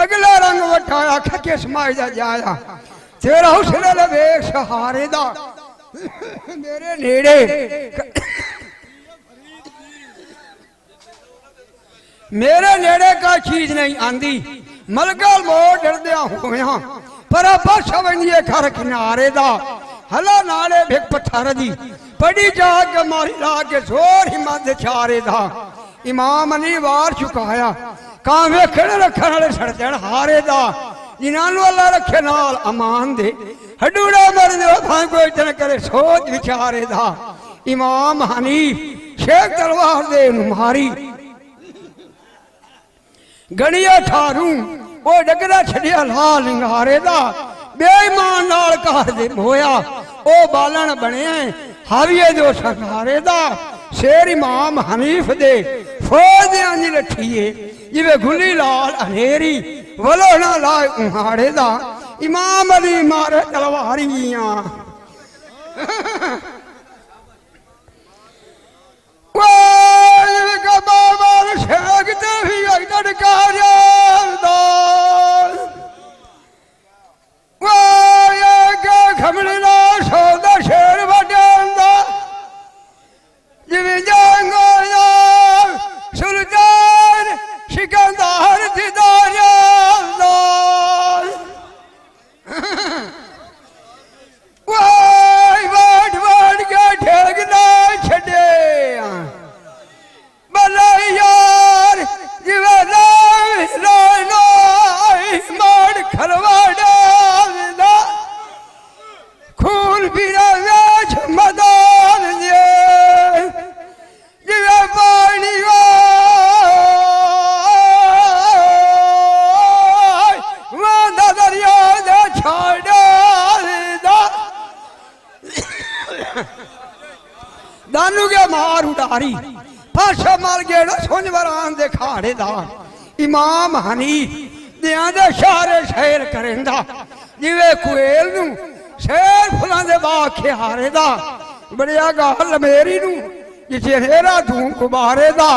अगला रंग वटाया खके समाज दा जाया तेरा हुस्न वेख सहारे दा मेरे नेड़े मेरे नेड़े का चीज नहीं आंदी मलगल मोड़ डरदिया होया पर बस वंजिए घर किनारे दा हला नाले भिक पत्थर दी पड़ी जाग मारी ला के जोर हिम्मत चारे दा इमाम अली वार चुकाया कां वेखण रखण वाले सड़जण हारे दा जिन्हां नूं अल्लाह रखे नाल अमान दे हडूड़ा मर दे भां कोई तन करे सोच विचारे दा इमाम हनीफ शेख तलवार दे नूं मारी गणिया ठारू वो डगरा छड़िया लाल लिंगारे दा बेईमान नाल घर दे होया ओ बालन बने हाविए दो संघारे दा शेर इमाम हनीफ दे फौज अंजी लठीए जिवे गुली लाल अनेरी वलो ना लाए उहाड़े दा इमाम अली मारे तलवारियां सुल्तान सिकंदर दिदारिया दानू के मार उडारी फाशा मार गया सुंजवरान दे खाड़े दा इमाम हनीफ दियां दे शारे शेर करेंदा जिवे कुएल नू शेर फुलां दे बाग खिहारे दा बड़िया गल मेरी नू जिसे हेरा धूं गुबारे दा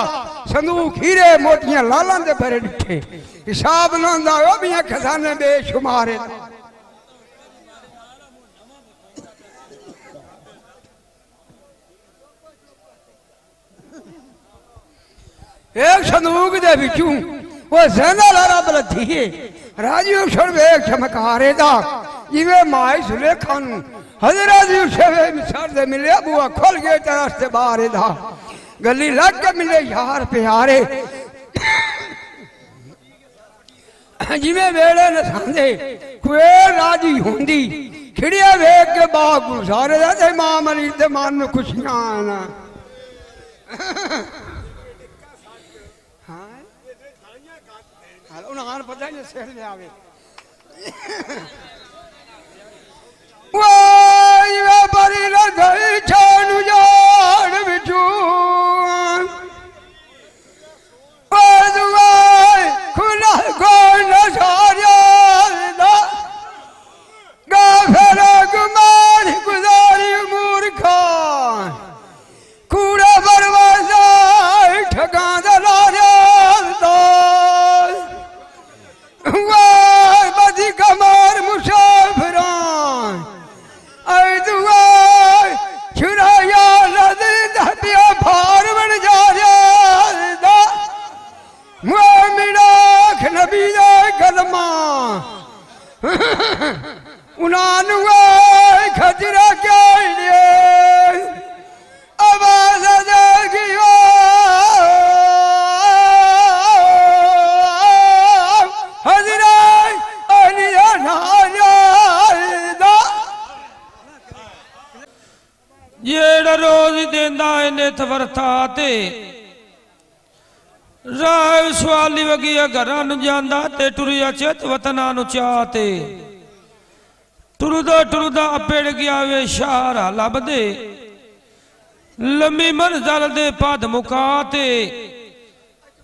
संदूक हीरे मोतियां लालां दे भरे डिठे हिसाब लांदा ओ मियां खजाने बेशुमारे दा एक संदूक दे विचों वो ज़ैनल अरब लथी है राजी उछल वेख चमकारे दा जिवे माई सुलेखा नूं हजरत यूसुफ मिस्र दे मिले बुआ खुल गए तरस ते बारे दा गली लग के मिले यार प्यारे जिवे वेले नसांदे कोई राजी होंदी खिड़िया वेख के बाग गुजारे दा ते इमाम अली दे मन नूं खुशियां ना उन्हां पता नहीं सिर ले आवे वाई वे बरी लगई छानु जान बिचू वाई खुला गोल सारिया दा गाफर गुमान गुजारी मूर्खा कूड़ा बरवाजा ठगा दलारिया दा बदी कमार मुसाफिरान आई दुआ छुराया लदी दबिया भार बन जा रहा मुआमिनाख नबी दा कलमा उन्हां खजरा क्या लिए आवाज देगी जेड़ा रोज देंदा नित वरता ते राह सवाली वगिया घरां नूं जांदा ते टुरिया चित वतना नूं चाहते टुरदा टुरदा अपेड़ गया वे शहरा लभदे लम्मी मंजिल दे पद मुकाते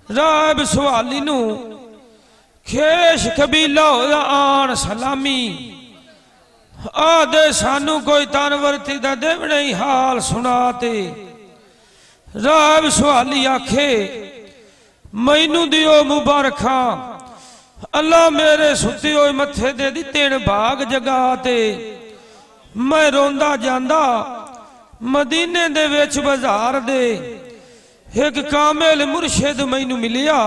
राह सवाली नूं खेश कबीला होया आन सलामी आदे सानू कोई तनवरती दा देवने हाल सुनाते राब सुहाली आखे मैनू दियो मुबारखा अल्लाह मेरे सुते होए मथे दे दी 3 भाग जगा ते मैं रोंदा जांदा मदीने दे विच बाजार दे एक कामिल मुर्शिद मैनू मिलिया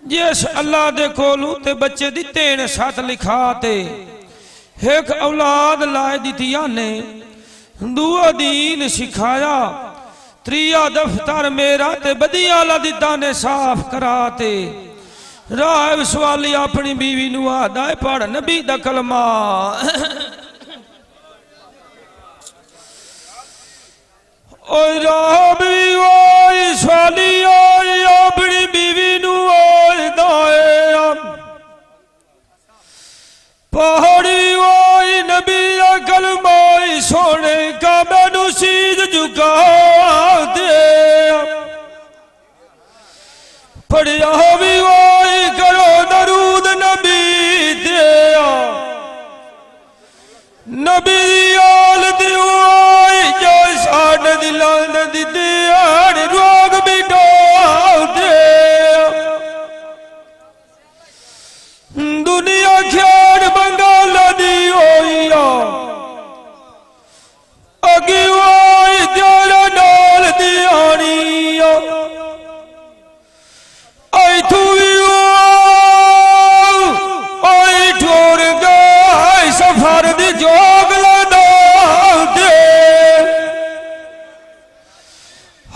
जिस अल्लाह दे कोलू ते बच्चे दी 3 सत लिखा ते एक औलाद लाए दितिया ने दूआ दीन सिखाया त्रिया दफ्तर मेरा ते बदिया ला दिता ने साफ करा ते राह सवाली अपनी बीवी नू आदा पढ़ नबी दा कलमा ओए राबी ओए सवाली ओए अपनी बीवी नू ओए दाए पहाड़ी ओए नबी दा कलमा सोने का मैनू सीध झुका दे पढ़िया भी ओए करो दरूद नबी दे नबी आल दी ओए जो साढ़े दिलां दी दियाड़ रोग भी डाल दे दुनिया खेड़ बंगाल दी होई अगी ओए तेरा नाल दियानी आई तू आई ठोर गए सफर दी जोग लदा दे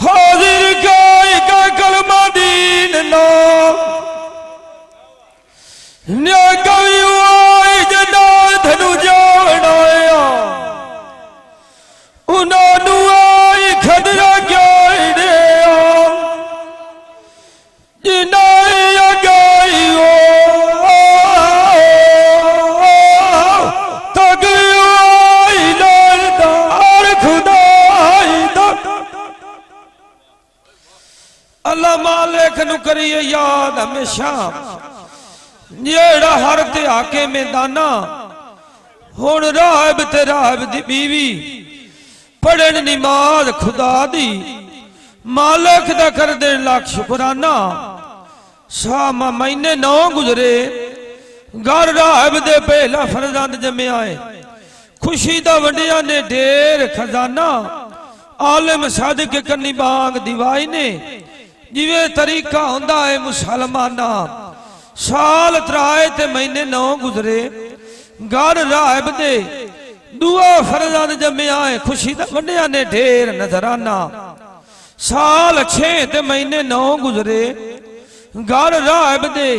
हाजिर गए का कलमा दीन ना न्या कवि आई जना धनु जावनाया उन्होंने आई खदरा गए जिना गई तक आई लालदार खुदाई अल्लाह मालिक नू करिए याद हमेशा जेड़ा हर त्याके मैदाना हुण राहब ते राहब दी बीवी पढ़न नमाज खुदा दी मालिक दा कर दे लाख शुकराना सामा महीने 9 गुजरे घर राहब दे पहला फरजंद जमे आए खुशी दा वंडिया ने ढेर खजाना आलिम सादिक कन्नी बांग दिवाई ने जिवे तरीका हुंदा है मुसलमाना साल त्राए ते महीने 9 गुजरे घर राहब दे दुआ फरजंद जमे आए खुशी दा वंडिया ने ढेर नजराना साल 6 ते महीने 9 गुजरे घर राहब दे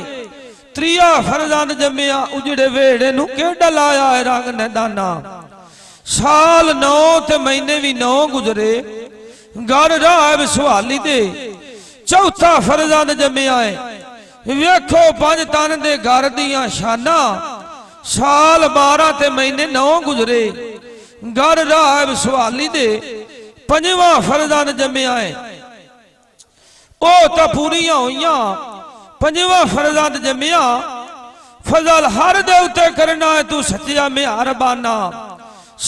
त्रिया फरजंद जमिया उजड़े वेड़े नू केड़ा लाया है रंग ने दाना साल 9 ते महीने भी 9 गुजरे घर राहब सुहाली दे चौथा फरजंद जमिया है वेखो 5 तन दे घर दियां शाना साल 12 ते महीने 9 गुजरे घर राहब सुहाली दे 5वां फरजंद जमिया है ओ तो पूरियां हुईयां 5वां फरजंद जमिया फजल हर दे उते करना है तू सच्चा मेहरबाना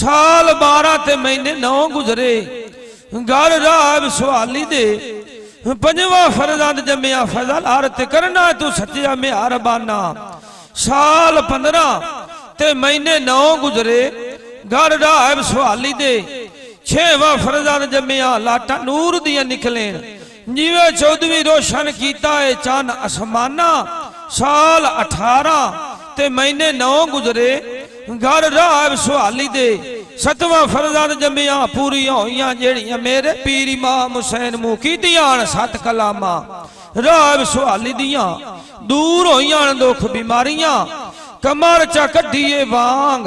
साल 12 ते महीने 9 गुजरे घर राहब सुहाली दे 5वां फरजंद जमिया फजल हर ते करना है तू सच्चा मेहरबाना साल 15 ते महीने 9 गुजरे घर राहब सुहाली दे 6वां फरजंद जमिया लाटा नूर दिया निकले जिवे 14वीं रोशन कीता है चान आसमाना साल 18 ते महीने 9 गुजरे घर राहब सुहाली दे 7वां फरजंद जमिया पूरियां होइयां जेड़ियां मेरे पीर इमाम हुसैन मुंह कीतियां 7 कलामा राहब सुहाली दियां दूर होइयां दुख बीमारियां कमर चा कढ़िए वांग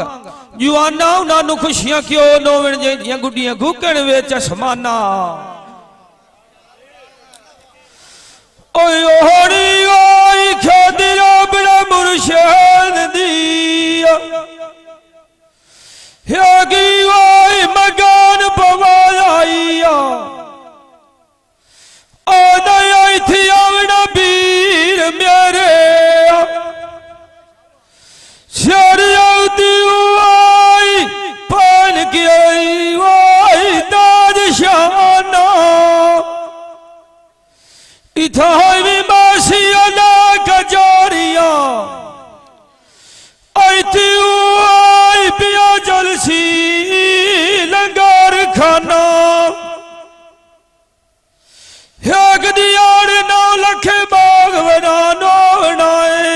जुआना उन्होंने खुशियां क्यों नोवन जिहियां गुड्डियां गुकण विच आसमाना ओए ओहड़ी ओई खादिरा बड़ा मुर्शिद दी हेगी ओई मकान पवाया आदा आई थी आवना पीर मेरे शरिया दी आई पान की आई ताज शाना इथा भी जलसी लंगर खाना एक दियार 9 लख बाग बनानो बनाए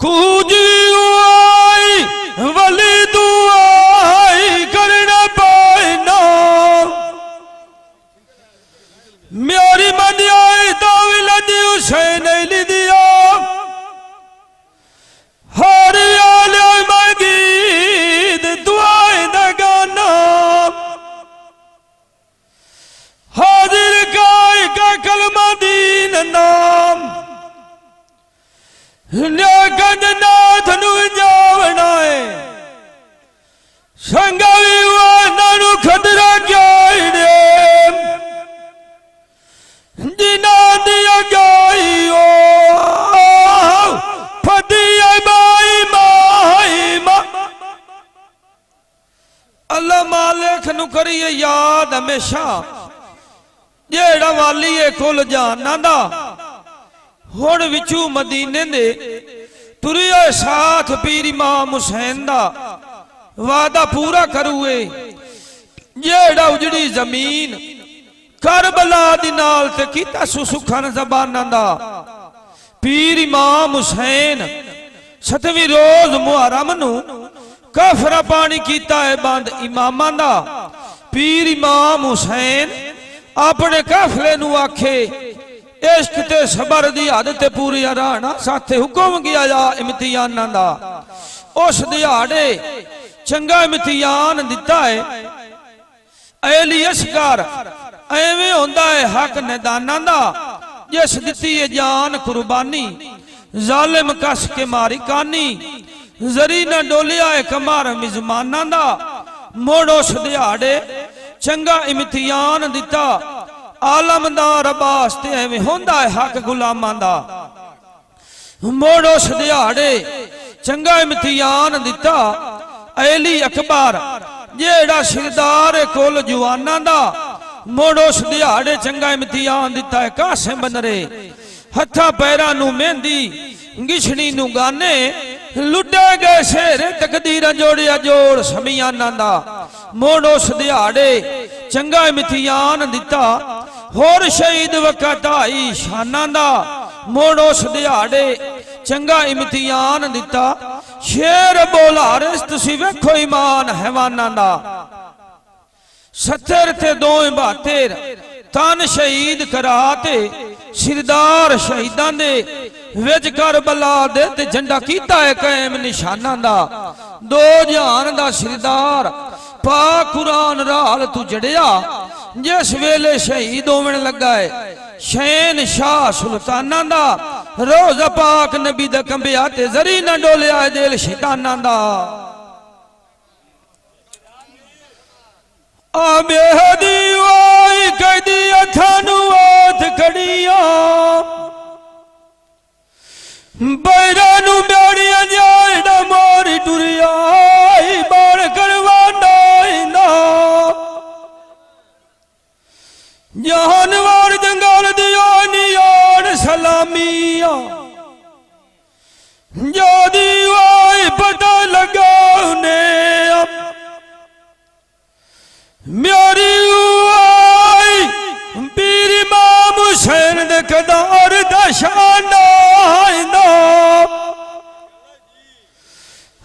कूजी आई वली दुआई करना पाना मेरी मन आई दावी लदी हुसैन ली दिया हर आले मगीद दुआई दा गाना हाजिर गाय का कलमा दीन नाम गंज नाथ नु जावना है संगवी वानू खतरा क्या जिना दिया गाइयो फदिया बाई माई मा अल्लाह मालिक नु करिए याद हमेशा जेड़ा वाली है कुल जाना दा हुण विचू मदीने दे तुरिया साथ पीर इमाम हुसैन दा वादा पूरा करूए जेड़ा उजड़ी जमीन करबला दी नाल ते कीता सुखन ज़बानां दा पीर इमाम हुसैन 7वीं रोज मुहर्रम नु काफरा पानी कीता है बंद इमामां दा पीर इमाम हुसैन अपने काफले नु आखे इश्क ते सबर दी हद ते पूरी राणा साथे हुक्म किया जा इम्तिहानां दा उस दिहाड़े चंगा इम्तिहान दिता है ऐली असगर एवें होंदा है हक मैदानां दा जिस दिती है जान कुर्बानी जालिम कस के मारी कानी जरी न डोलिया है कमर मिजमानां दा मोड़ उस दिहाड़े चंगा इम्तिहान दिता आलमदार अब्बास ते एवें होंदा है हक गुलामां दा मोड़ उस दिहाड़े चंगा इम्तिहान दिता ऐली अकबर जेड़ा सिरदार कुल जवानां दा मोड़ उस दिहाड़े चंगा इम्तिहान दिता है कासिम बनरे हथा पैरां नू मेहंदी गिछड़ी नू गाने लुटे गए शेर तकदीर जोड़िया जोड़ समियाना दा मोड़ उस दिहाड़े चंगा इम्तिहान दिता होर शहीद वक़्त आई शाना दा मोड़ उस दिहाड़े चंगा इम्तिहान दिता शेर बोला रिस तुसी वेखो ईमान हैवाना दा 70 ते 72 तन शहीद कराते सिरदार शहीदां दे विच करबला दे ते झंडा कीता है कायम निशानां दा 2 जहान दा सिरदार पाक कुरान राल तू जड़िया जिस वेले शहीद होवन लगा है शैन शाह सुल्ताना दा रोज़ा पाक नबी दा कंबिया ते जरी न डोलिया दिल शैताना दा आ बेहदी वाई कदी अथानु ओथ कड़िया बैरानू ब्याड़िया जाड़ा मोरी टुरिया बाण करवाना इंदा जानवर जंगल दिया नियान सलामिया जादी वाई पता लगा उन्हें मेरी आई पीर इमाम हुसैन दे कदार दा शाना आइंदा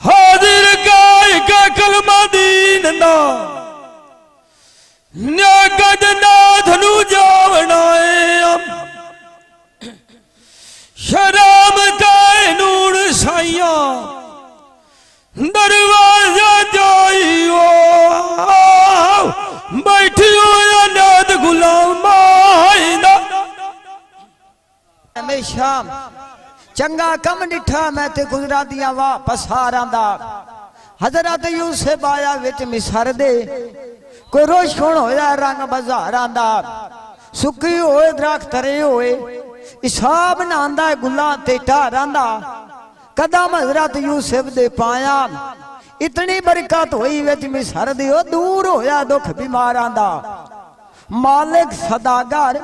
हाजिर गाय का कलमा दीन दा गज नाथ नू जावना शराम ताए नूर साइया दरवाजा जाइयो बैठियो अनाथ गुलाम हमेशा चंगा कम डिठा मैं ते गुजरा दिया वापस आरांदा हजरत यूसुफ आया विच मिसर दे कोई रोशन होया रंग बाजारां दा सुकी होए दरख्त तरे होए हिसाब ना आंदा गुलां ते ढारां दा कदम हजरत यूसुफ दे पाया इतनी बरकत हुई विच मिसर दी ओ दूर होया दुख बीमारां दा मालिक सदागर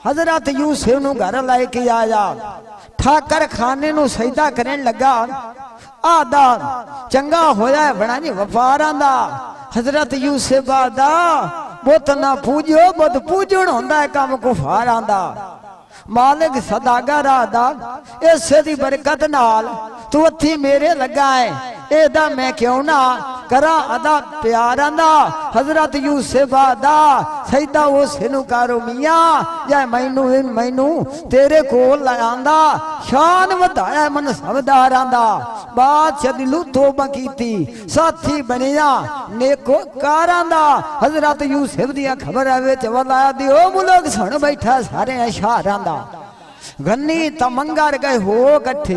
हजरत यूसुफ नू घर लेके आया ठाकर खाने नू सजदा करन लगा आदा चंगा होया बना नहीं वफारां दा हजरत यूसुफ आदा बुत ना पूजो बुत पूजण होंदा है काम कुफारां दा मालिक सदागर आदा इसे दी बरकत नाल तू हथी मेरे लगा है एदा मैं क्यों ना करा अदा प्यारा दा हजरत यूसुफ आदा सैदा उस कारो मियां या मैनू तेरे कोल लांदा शान वधाया मन सबदारां दा बादशाह दिलू तौबा कीती साथी बनिया नेको कारां दा हजरत यूसुफ दी खबर विच वलाया दी ओ मुल्क सुन बैठा सारे इशारां दा गन्नी तमंगर गए हो कट्ठे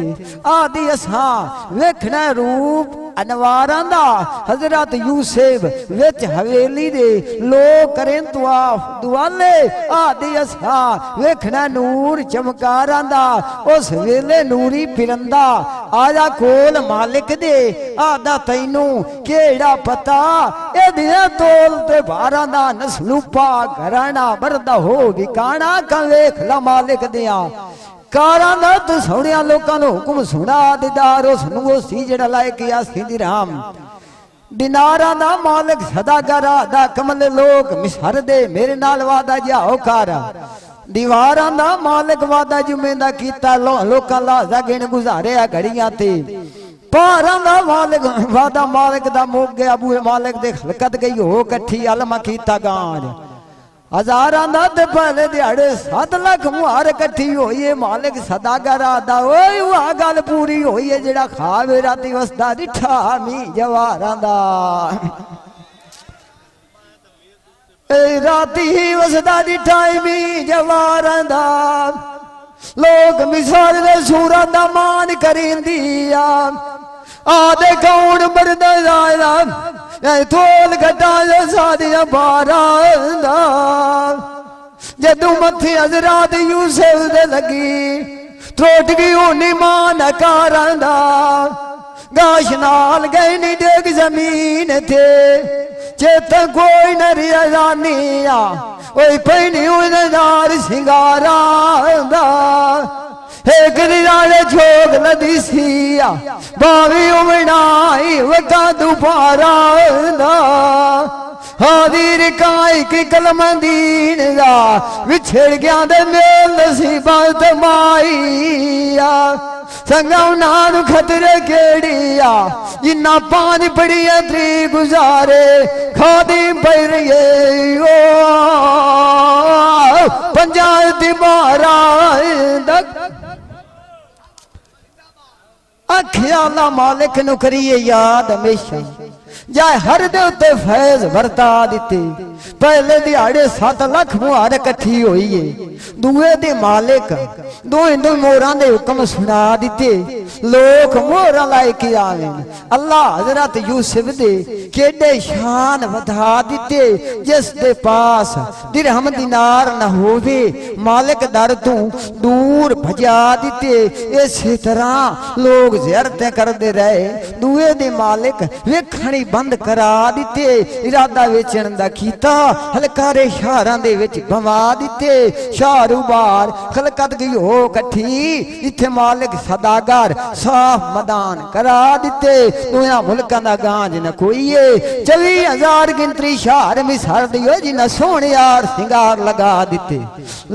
आदि असा वेखना रूप अनवारां दा हजरत यूसुफ विच हवेली दे लोग करें दुआले आदि असा वेखना नूर चमकारां दा उस वेले नूरी फिरंदा आजा कोल मालिक दे आदा तैनू केड़ा पता ए दिया तोल ते बारां दा नसलूपा घराना बरदा हो विकाना का वेख ला मालिक दिया कारां दा तू सोहणिया लोकां नु हुक्म सुना दीदार उस नु सी जेड़ा लायक यासी दी राम दिनारां दा मालिक सदागर दा कमल लोक मिसर दे मेरे नाल वादा जाओ कर दीवारां दा मालिक वादा जुमे दा कीता लोकां लाजा गिन गुजारिया घड़ियां ते पारां दा मालिक वादा मालिक दा मुक गया अबू मालिक दे खलकत गई हो कट्ठी अलमा कीता गांज हजारां दा ते पहले दिहाड़े 7 लाख मुहार कट्ठी होई है मालिक सदागर आदा ओए वो गल पूरी होई है जेड़ा खावे राती वसदा दिठा मी जवारां दा ए राती वसदा दिठा मी जवारां दा लोग मिसाल दे सूरा दा मान करिंदी आदे कौन मरदा जाया तोल गड्डा सादिया बारां जदू मथे हजरत यूसुफ दे लगी त्रोट गई होनी मान कारां दा गाश नाल गई नी डेग जमीन थे चेत कोई न रियानी ओए पैनी उनार सिंगारां दा एक दिनाले जोग नदी सिया बावी उमनाई वका दुपारा हादिर काई की कलमंदीन दा विछड़ गया दे मेल नसीबत माईया संगा नान खतरे केड़िया जिन्ना पानी पड़िया त्री गुजारे खादी पैरिए ओ पंचायती महाराज अखियाला मालिक नु करिए याद हमेशा जाए हर दे उत्ते फैज वरता दिते पहले दिहाड़े 7 लाख मुहार कट्ठी होई है दुए दे मालिक दो हिंदू मोरां दे हुक्म सुना दिते लोग मोरां लाए के आवे अल्लाह हजरत यूसुफ दे केडे शान वधा दिते जिस दे पास दिरहम दिनार न होवे मालिक दर तू दूर भजा दिते इसी तरह लोग ज़ियारतें करते रहे दुए दे मालिक वेखणी बंद करा दिते इरादा वेचण दा कीता हलकारे शहरां दे विच भवा दिते शाहरुबार खलकत गई हो कट्ठी इथे मालिक सदागर साफ मैदान करा दिते दुया मुल्कां दा गांज न कोई 24,000 गिनती शहर मिसर दियो जिन्ना सोहणे यार सिंगार लगा दिते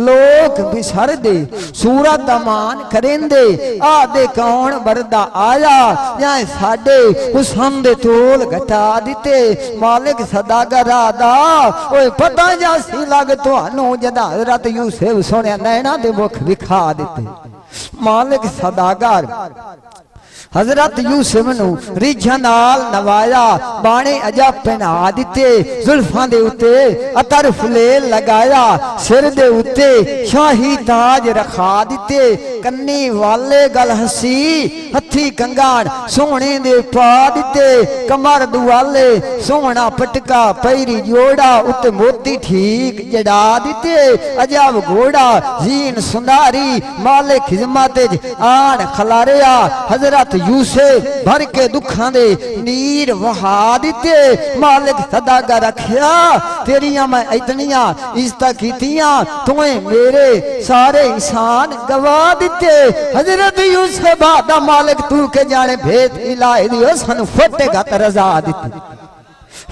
लोग मिसर दे सूरत दा मान करेंदे आदे कौन बरदा आया या साडे हुसन दे तोल घटा दिते मालिक सदागर आदा ओए पता जासी लग तुहानू जदा हजरत यूसुफ सोने नैना दे मुख विखा दिते मालिक सदागर हजरत यूसुफ नु रिझां नाल नवाया बाणे अजा पहना दिते जुल्फां दे उत्ते अतर फुलेल लगाया सिर दे उत्ते शाही ताज रखा दिते कन्नी वाले गल हसी हथी कंगाण सोहणे दे पा दिते कमर दुआले सोहना पटका पैरी जोड़ा उत्ते मोती ठीक जड़ा दिते अजब घोड़ा जीन सुंदारी माले खिदमत आन खलारिया हजरत यूसुफ भर के दुखां दे नीर वहा दिते मालिक सदागर रखिया तेरिया मैं इतनिया इज्जत कीतियां तुए मेरे सारे इंसान गवा दिते दिते हजरत यूसुफ दा मालिक तू के जाने भेद इलाही दियो सन फटेगा त रजा दिती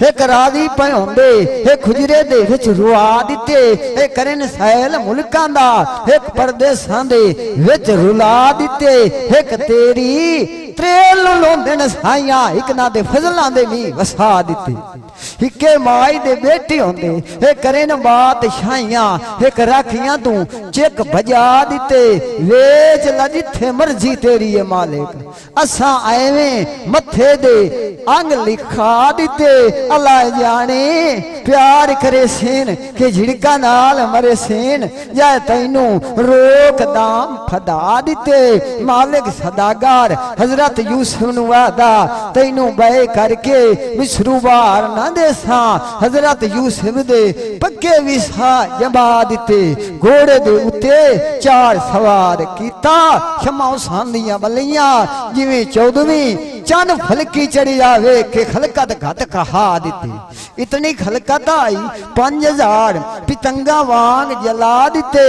एक राजी पे होंदे एक खुजरे दे विच रुआ दिते एक करन सैल मुल्कां दा एक परदेसां दे विच रुला दिते एक तेरी त्रेल लोंदन साइया एक ना दे फजलां दे नी वसा दिते हिके माई दे बेटी होंदे एक करन बात शाइया एक राखियां तू चेक बजा दिते वेच ला जिथे मर्जी तेरी है मालिक असा एवें मथे दे अंग लिखा दिते अल्लाह जाने प्यार करे सेन के झिड़का नाल मरे सेन या तैनू रोक दाम फदा दिते मालिक सदागार हजरत यूसुफ नु वादा तैनू बे करके मिसरू बार ना देसा हजरत यूसुफ दे पक्के विसा जमा दिते घोड़े दे उत्ते 4 सवार कीता क्षमा सांदियां बलियां जिवें 14वीं चन फलकी चढ़ी आवे के खलकत घट कहा दिते इतनी खलकत आई 5000 पितंगा वांग जला दिते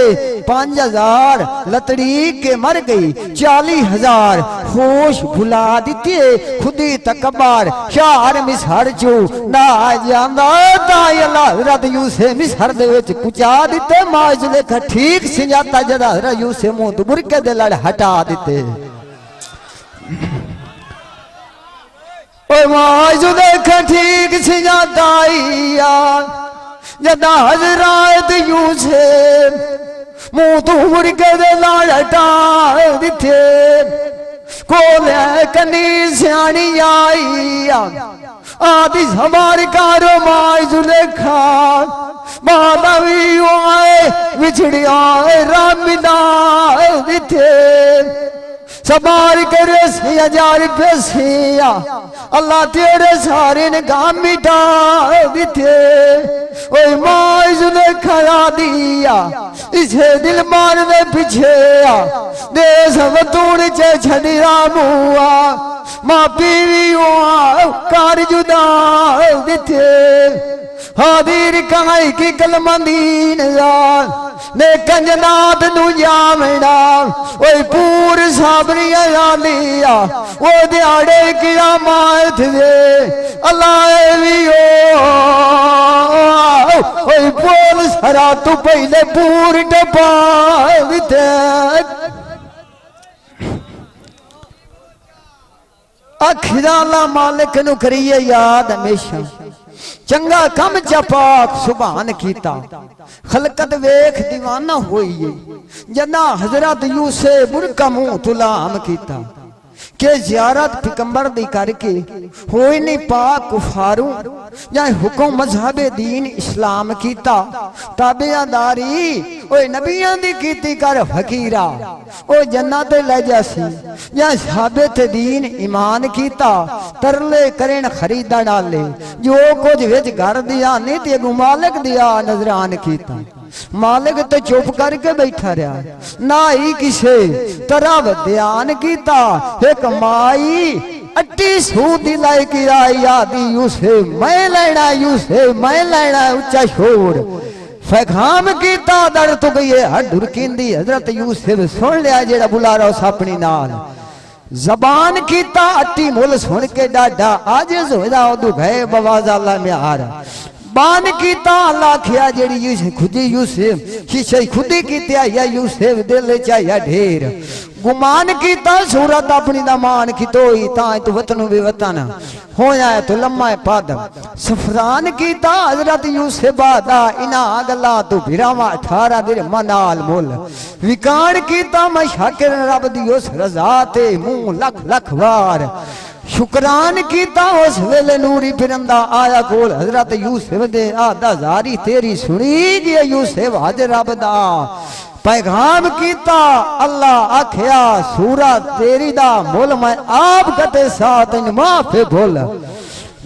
5000 लतड़ी के मर गई 40000 होश भुला दिते खुदी तकबर शार मिसर चू ना जांदा ताई अल्लाह हजरत यूसुफ मिसर दे विच पुचा दिते माज लेखा ठीक सिंजाता जदा हजरत यूसुफ मुंह तो बुरके दे लड़ हटा दिते माज देख ठीक सिंजाता जदा हजरत यूसुफ मुंह तो बुरके दे लड़ हटा दिते कोले कनी सियानी आई आदि हमारे कारो माय जुलेखा माधवी आए बिछड़िया रामिदा दिथे सबार करे 1000 पैसिया अल्लाह तेरे सारे ने गाम मिटा दिथे ओए माय जुलेखा दिया इसे दिल मार दे पीछे दे सब तूने चे छड़िया मुआ माँ पीवी कार जुदा दिथे हादिर कहाई की कलमंदीन ने कंजनाथ नु जामना ओए पूर साबरिया लिया वो दिहाड़े किया माथ दे अल्लाह भी ओए बोल सरा तू पहले पूर डपा दिते अखिराला मालिक नु करिए याद हमेशा चंगा कम चपाक सुभान कीता खलकत वेख दीवाना होइए जना हजरत यूसुफ बुरका मुंह तुलाम कीता के जियारत पैगंबर दी करके होई नहीं पाक कुफारू या हुक्म मजहबे दीन इस्लाम कीता ताबेदारी ओए नबियां दी कीती कर फकीरा ओ जन्नत ले जासी या साबित दीन ईमान कीता तरले करेन खरीदा डाले जो कुछ विच घर दिया नहीं ते मालिक दिया नजरान कीता मालिक तो चुप करके बैठा रहा ना ही किसे तरह ध्यान कीता एक माई अट्टी सूदी लाई की आई आदि यूसुफ मैं लेना उच्चा शोर फैखाम कीता दर तो गई हर ढुरकिंदी हजरत यूसुफ सुन लिया जेड़ा बुला रहा उस अपनी नाल जबान कीता अट्टी मुल सुन के डाडा आजिज हो जा उदू गए बवाजा अल्लाह में हार बान कीता अल्लाह खिया जेड़ी यूसुफ खुदी यूसुफ शीशे खुदी कीते या यूसुफ दिल चाहिए ढेर गुमान कीता सूरत अपनी दा मान की तोई तां तू वतन भी वतन होया तो लम्मा पादम सफरान कीता हजरत यूसुफ बादा इना गल्ला तू भिरावा 18 दिन मनाल मुल विकान कीता मैं शाकिर रब दी उस रजा ते मुंह लख लख वार शुक्रान कीता उस वेले नूरी फिरंदा आया कोल हजरत यूसुफ दे आदा जारी तेरी सुनी जी यूसुफ हज रब दा पैगाम कीता अल्लाह आखिया सूरा तेरी दा मुल मैं आप कते साथ माफे भूल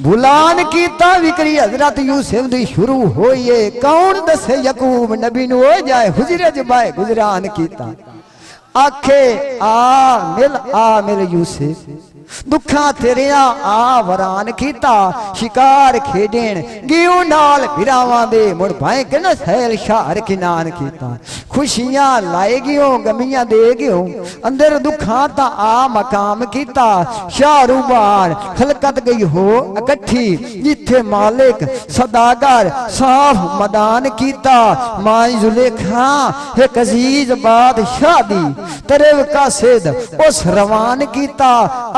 बुलान कीता विकरी हजरत यूसुफ दी शुरू होइए कौन दसे यकूब नबी नु हो जाए हुजरे ज बाय गुजरान कीता आखे आ मिल यूसुफ दुखा तेरिया आ वरान कीता शिकार खेडेन गियो नाल भिरावां दे मुड़ भाई कन सैल शार किनान कीता खुशियां लाएगियो गमियां देगियो अंदर दुखा ता आ मकाम कीता शाहरुबार खलकत गई हो इकट्ठी जिथे मालिक सदागर साफ मैदान कीता माई जुलेखा एक अजीज बादशाह दी तरफ का सिद उस रवान कीता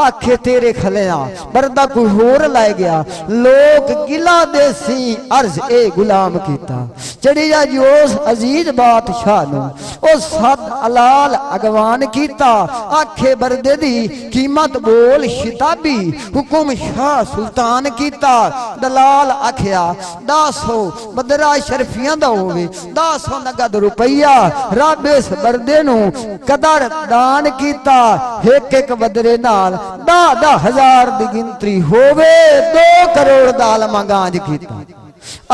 आखे तेरे खलिया बरदा कोई होर लाई गया लोग गिला देसी अर्ज ए गुलाम कीता चढ़ी जा जोश अजीज बादशाह नु ओ सद अलाल अगवान कीता आखे बरदे दी कीमत बोल शिताबी हुकुम शाह सुल्तान कीता दलाल आखिया 10 बदरा शरफियां दा होवे 10 नगद रुपया रब इस बरदे नु कदर दान कीता एक एक बदरे नाल 10,000 दी गिनती होवे 2 करोड़ दाल मंगाज कीता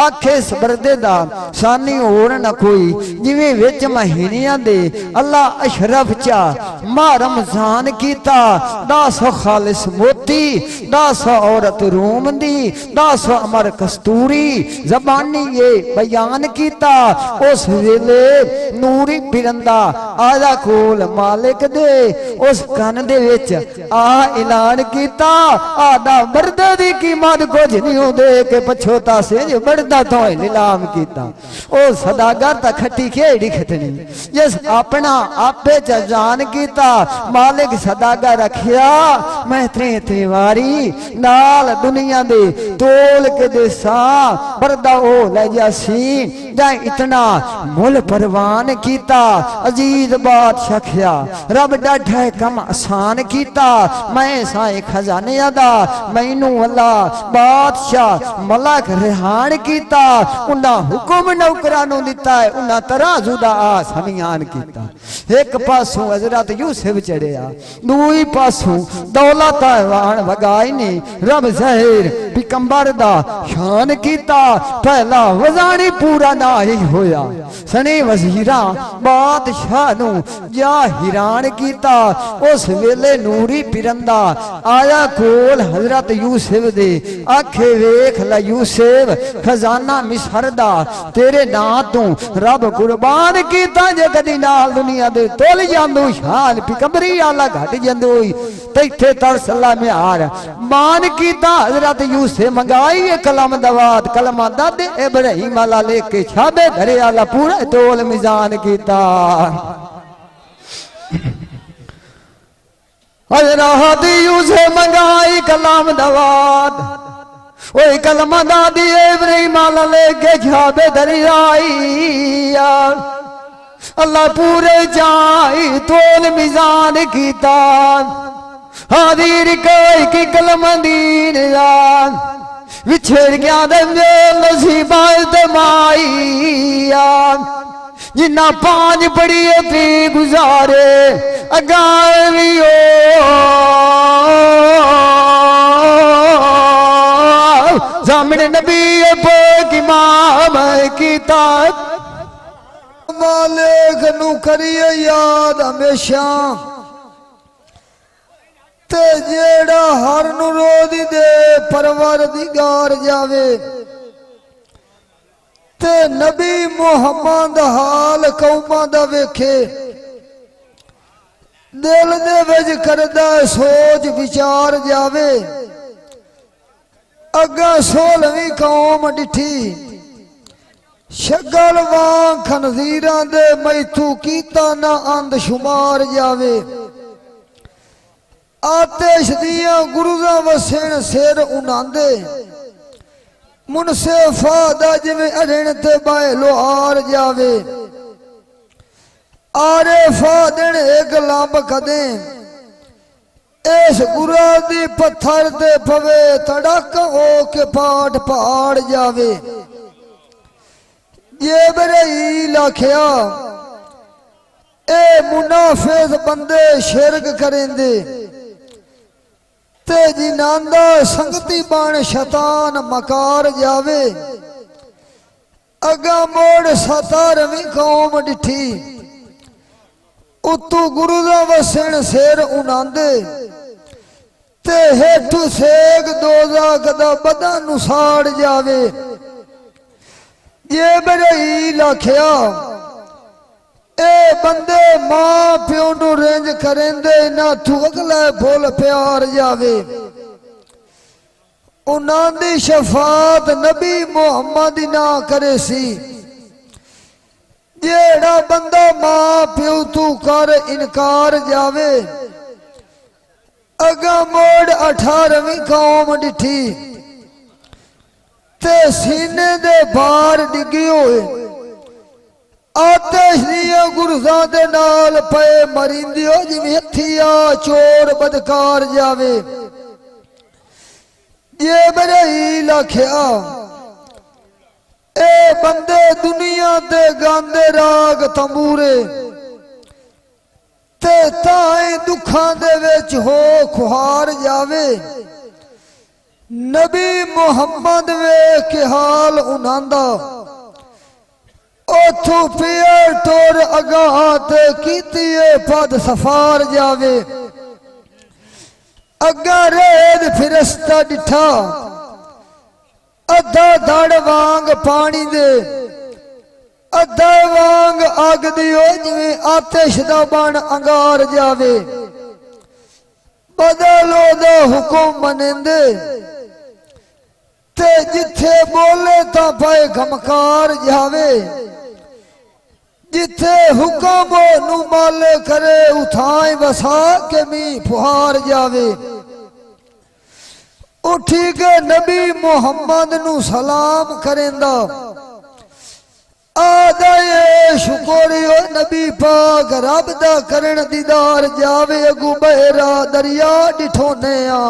आखे सबरदे दा सानी होर न कोई जिवें विच महीनियां दे अल्लाह अशरफ चा माह रमजान कीता 10 खालिस मोती 10 औरत रूम दी 10 अमर कस्तूरी जबानी ये बयान कीता उस वेले नूरी पिरंदा आजा कोल मालिक दे उस कन दे विच आ ऐलान कीता आदा बरदे दी कीमत कुछ नहीं दे के पछोता से बड़दा तो नीलाम कीता ओ सदागर ता खट्टी खेड़ी खटनी जिस अपना आपे च जान कीता मालिक सदागर रखिया मैं त्रिवारी नाल दुनिया दे तोल के देसा बरदा ओ ले जासी जा इतना मुल परवान कीता अजीज बादशाह खिया रब डाढ़ा कम आसान कीता मैं साए खजाने दा मैनू अल्लाह बादशाह मलक रिहान कीता उन्ना हुक्म नौकरां नूं दिता है उन्ना तराजू दा समियान कीता एक पासों हजरत यूसुफ चढ़िया दूई पासों दौलत वाण वगाई ने रब ज़हीर पिकंबर दा शान कीता पहला वजानी पूरा ना ही होया सने वजीरा बादशाह नूं जा हिरान कीता उस वेले नूरी पिरंदा आया कोल हजरत यूसुफ दे आखे वेख ला यूसुफ खजाना मिस्र दा तेरे नां तू रब कुर्बान कीता जे कदी नाल दुनिया दे तोल जांदू शान पिकंबरी आला घट जंदू तैथे तरसला म्यार मान कीता हजरत यूसुफ मंगाई कलम दवात कलमा दादे इब्राहिम आला लेके छाबे घरे आला पूरा तोल मिजान कीता हजरत यूसुफ मंगाई कलम दवात ओए कलमा दादी इब्राहिम आला लेके छाबे दरियाई अल्लाह पूरे जाई तोल मिजान कीता हाजिर कोई की कलम दीन यार विछड़ गया दे नसीबा माई जिन्ना 5 बड़ी थी गुजारे अगावियो सामने नबी इमाम कीता मालिक नू करिए याद हमेशा ते जेड़ा हर नू रोदी दे परवरदिगार जावे ते नबी मुहम्मद हाल कौमां दा वेखे दिल दे विच करदा सोच विचार जावे अगा 16वीं कौम डिठी शगल वां खनजीरां दे मैथू कीता ना अंद शुमार जावे आतिश दियां गुरुजा वसण सिर उनांदे मुनसिफा दा जिवें अड़ण ते बाए लोहार जावे आरे फा दिन एक लंब कदे इस गुरा दी पत्थर ते पवे तड़क हो के पाट पहाड़ जावे जिब्राईल आखिया ए मुनाफिक बंदे शिरक करेंदे ते जिनांदा संगती बन शैतान मकार जावे अगा मोड़ 17वीं कौम डिठी उतू गुरु दा वसण सिर उनांदे ते हेठू सेक दोज़ख दा बदन उसाड़ जावे जिब्राईल आखिया ए बंदे मां प्यो नू रेंज करेंदे ना तू अगला फुल प्यार जावे उन्हां दी शफात नबी मुहम्मद ना करे सी जेड़ा बंदा मां प्यो तू कर इनकार जावे अगा मोड़ 18वीं कौम डिठी ते सीने दे बाहर डिगी होए आतिश दिया गुरजा दे नाल पे मरिंदियो जिवें हथिया चोर बदकार जावे ये बरहील आख्या ए बंदे दुनिया दे गांदे राग तंबूरे ते ताए दुखां दे विच हो खुहार जावे नबी मुहम्मद वे के हाल उन्हां दा ओथों पियर टोर अगाह ते कीतीए पद सफार जावे अगा रेद फिरस्ता डिठा अद्धा धड़ वांग पानी दे अद्धा वांग अग दियो जिवें आतिश दा बन अंगार जावे बदलो दा हुकुम मनेंदे ते जिथे बोले तां पाए गमकार जावे जिथे हुक्म नू माले करे उठाए वसा के मी फुहार जावे उठी के नबी मुहम्मद नू सलाम करेंदा आदाए शुक्रियो नबी पाक रब दा करण दीदार जावे अगू बहरा दरिया डिठोने आ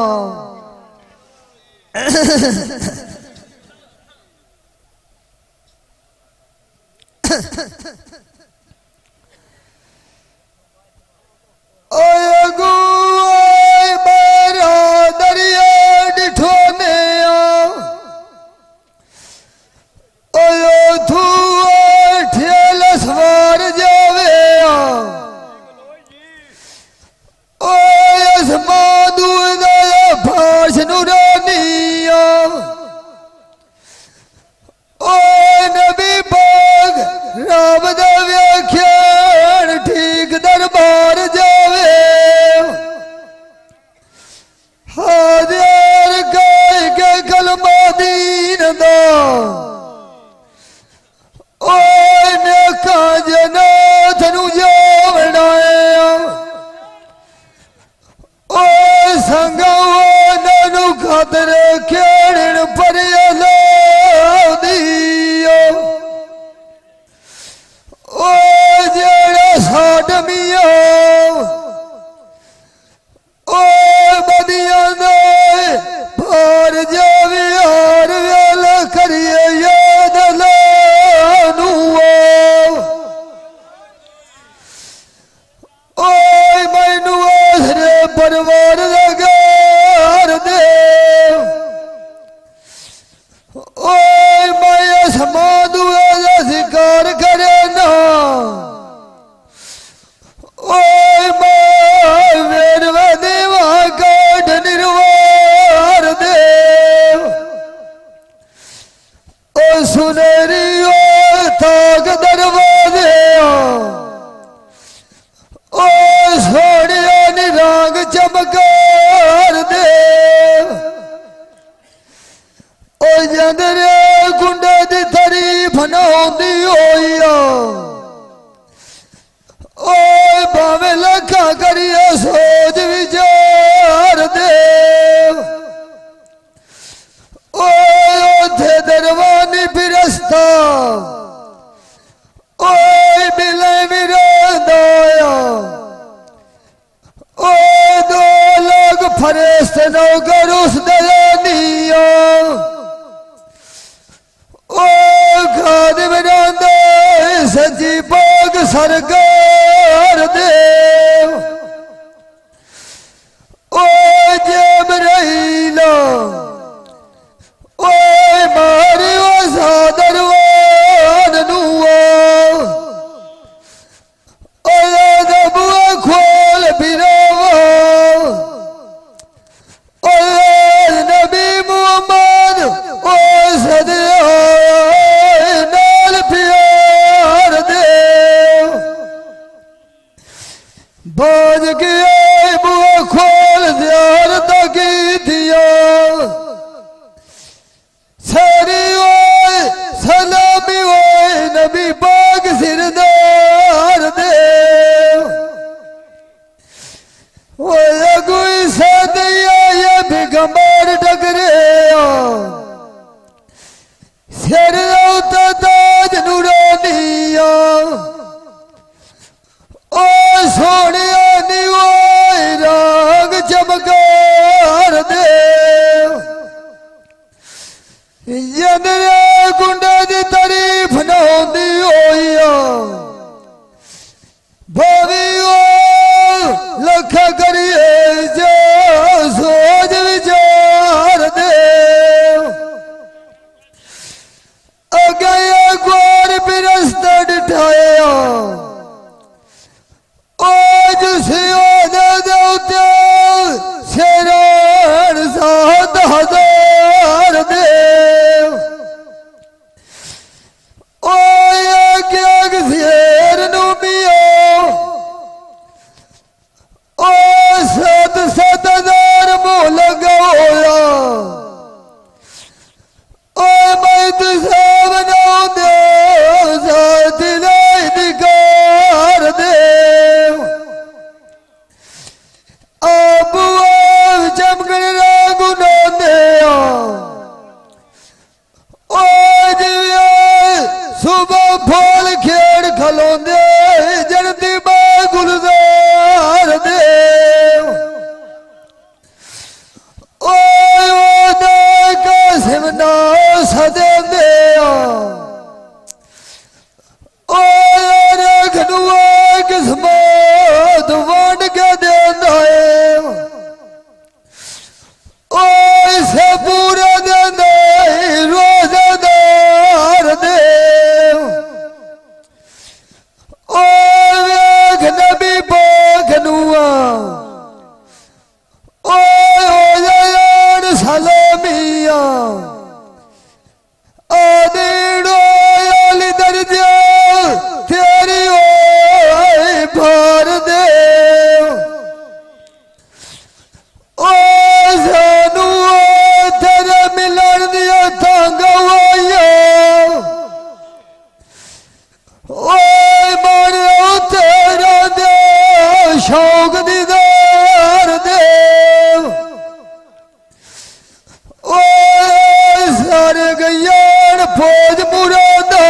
आज मुरादा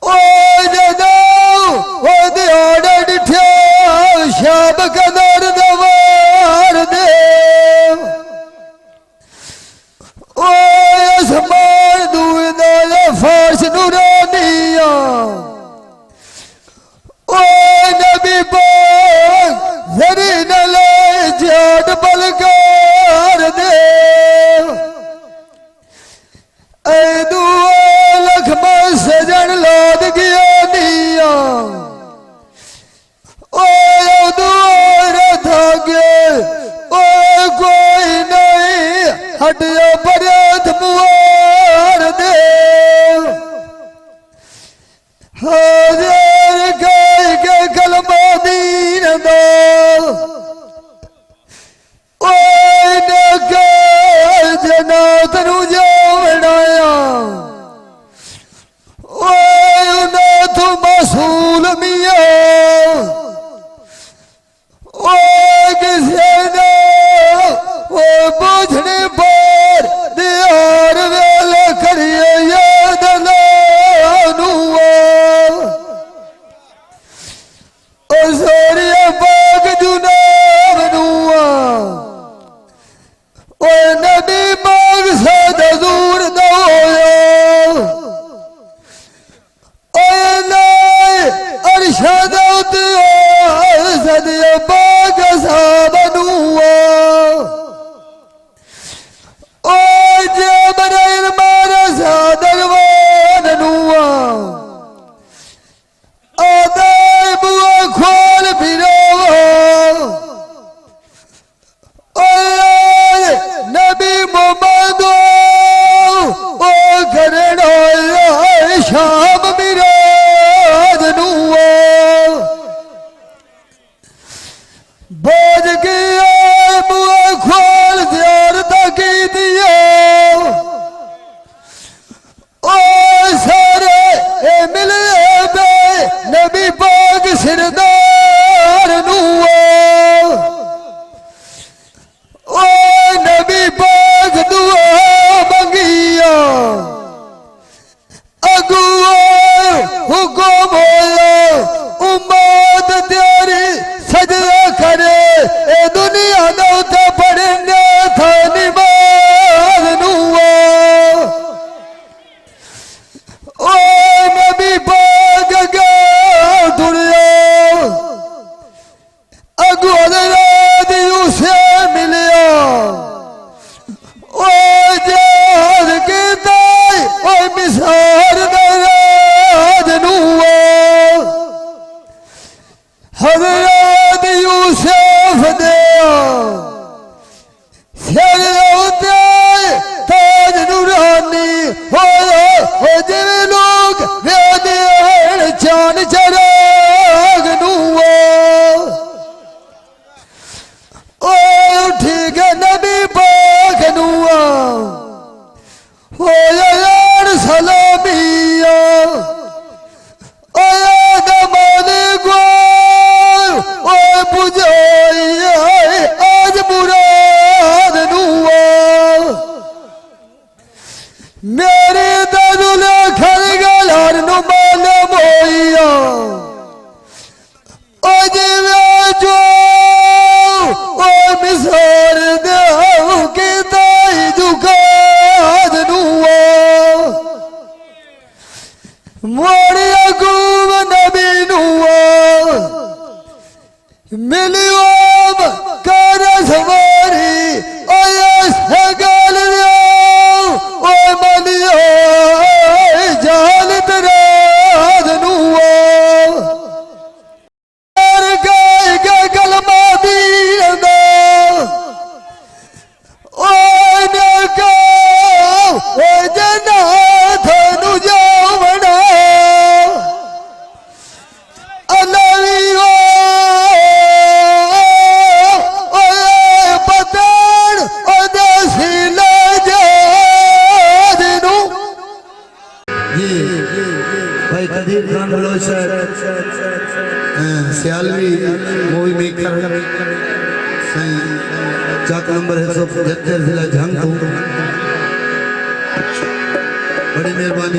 ओ जदा ओ दिहाड़ा डिठ्या शाब कदर दवार दे ओ असमान दूर फारस नूरानिया ओ नबी पाक जरी न ले जाट बलकार दे ऐ दुआ लखमा सजन लाद गया निया ओ दुआ था गए ओ कोई नहीं हटिया बरत मुआर दे हाजिर गए के कलमा दीन दो ओ ने के जनात नु जो बनाया ओ ना तू मसूल मिया ओ किसी ने ओ बुझने पर दियार वेले करिए याद लानुआ ओ सोरिया बाग जुनाब नुआ ओ नबी बाग से दूर न होया ओ नहीं अरशद सदिया बाग सा बनुआ ओ जबरैल मारा सा दरवान नुआ आदाय बुआ खोल फिरो नबी मोहम्मद ओ करनो शाम मिराज नुआ बोझ गया बुआ खोल ज़ियारत की दिया ओ सारे ए मिले बे नबी पाक सिरदार नुआ ओ नबी पाक दुआ मंगिया अगुआ हुकुम होया उम्मत तेरी सजदा करे ए दुनिया दौते पढ़ने था निमाज नुआ ओ नबी पाक गया दुनिया अगुआ रात उसे मिलिया ओ जहाज के दाई ओ मिसार दराज नुआ हजरत यूसुफ दिया सिर होते ताज नूरानी हो जिवे लोग वेदे चान चराग नुआ ओ ठीक है नबी पाक नुआ हो यार सलामिया ओ दमाने को ओ बुझाई आज मुराद नुआ मेरे दादुल खर गलार नु मालूम होइया ओ जिवे जो ओ मिसार दे के ताई दुकान नुआ मोरिया गुम नबी नुआ मिलियो कर सवारी ओ सगल ओ मलियो जाल तराज नुआ गए के कलमा दीन दो ओ ने को ओ जन्नत नु जावना अल्लाह भाई कदीर खान बलोचर सियालवी मूवी मेकर चाक नंबर है 175 जिला झांगू बड़ी मेहरबानी।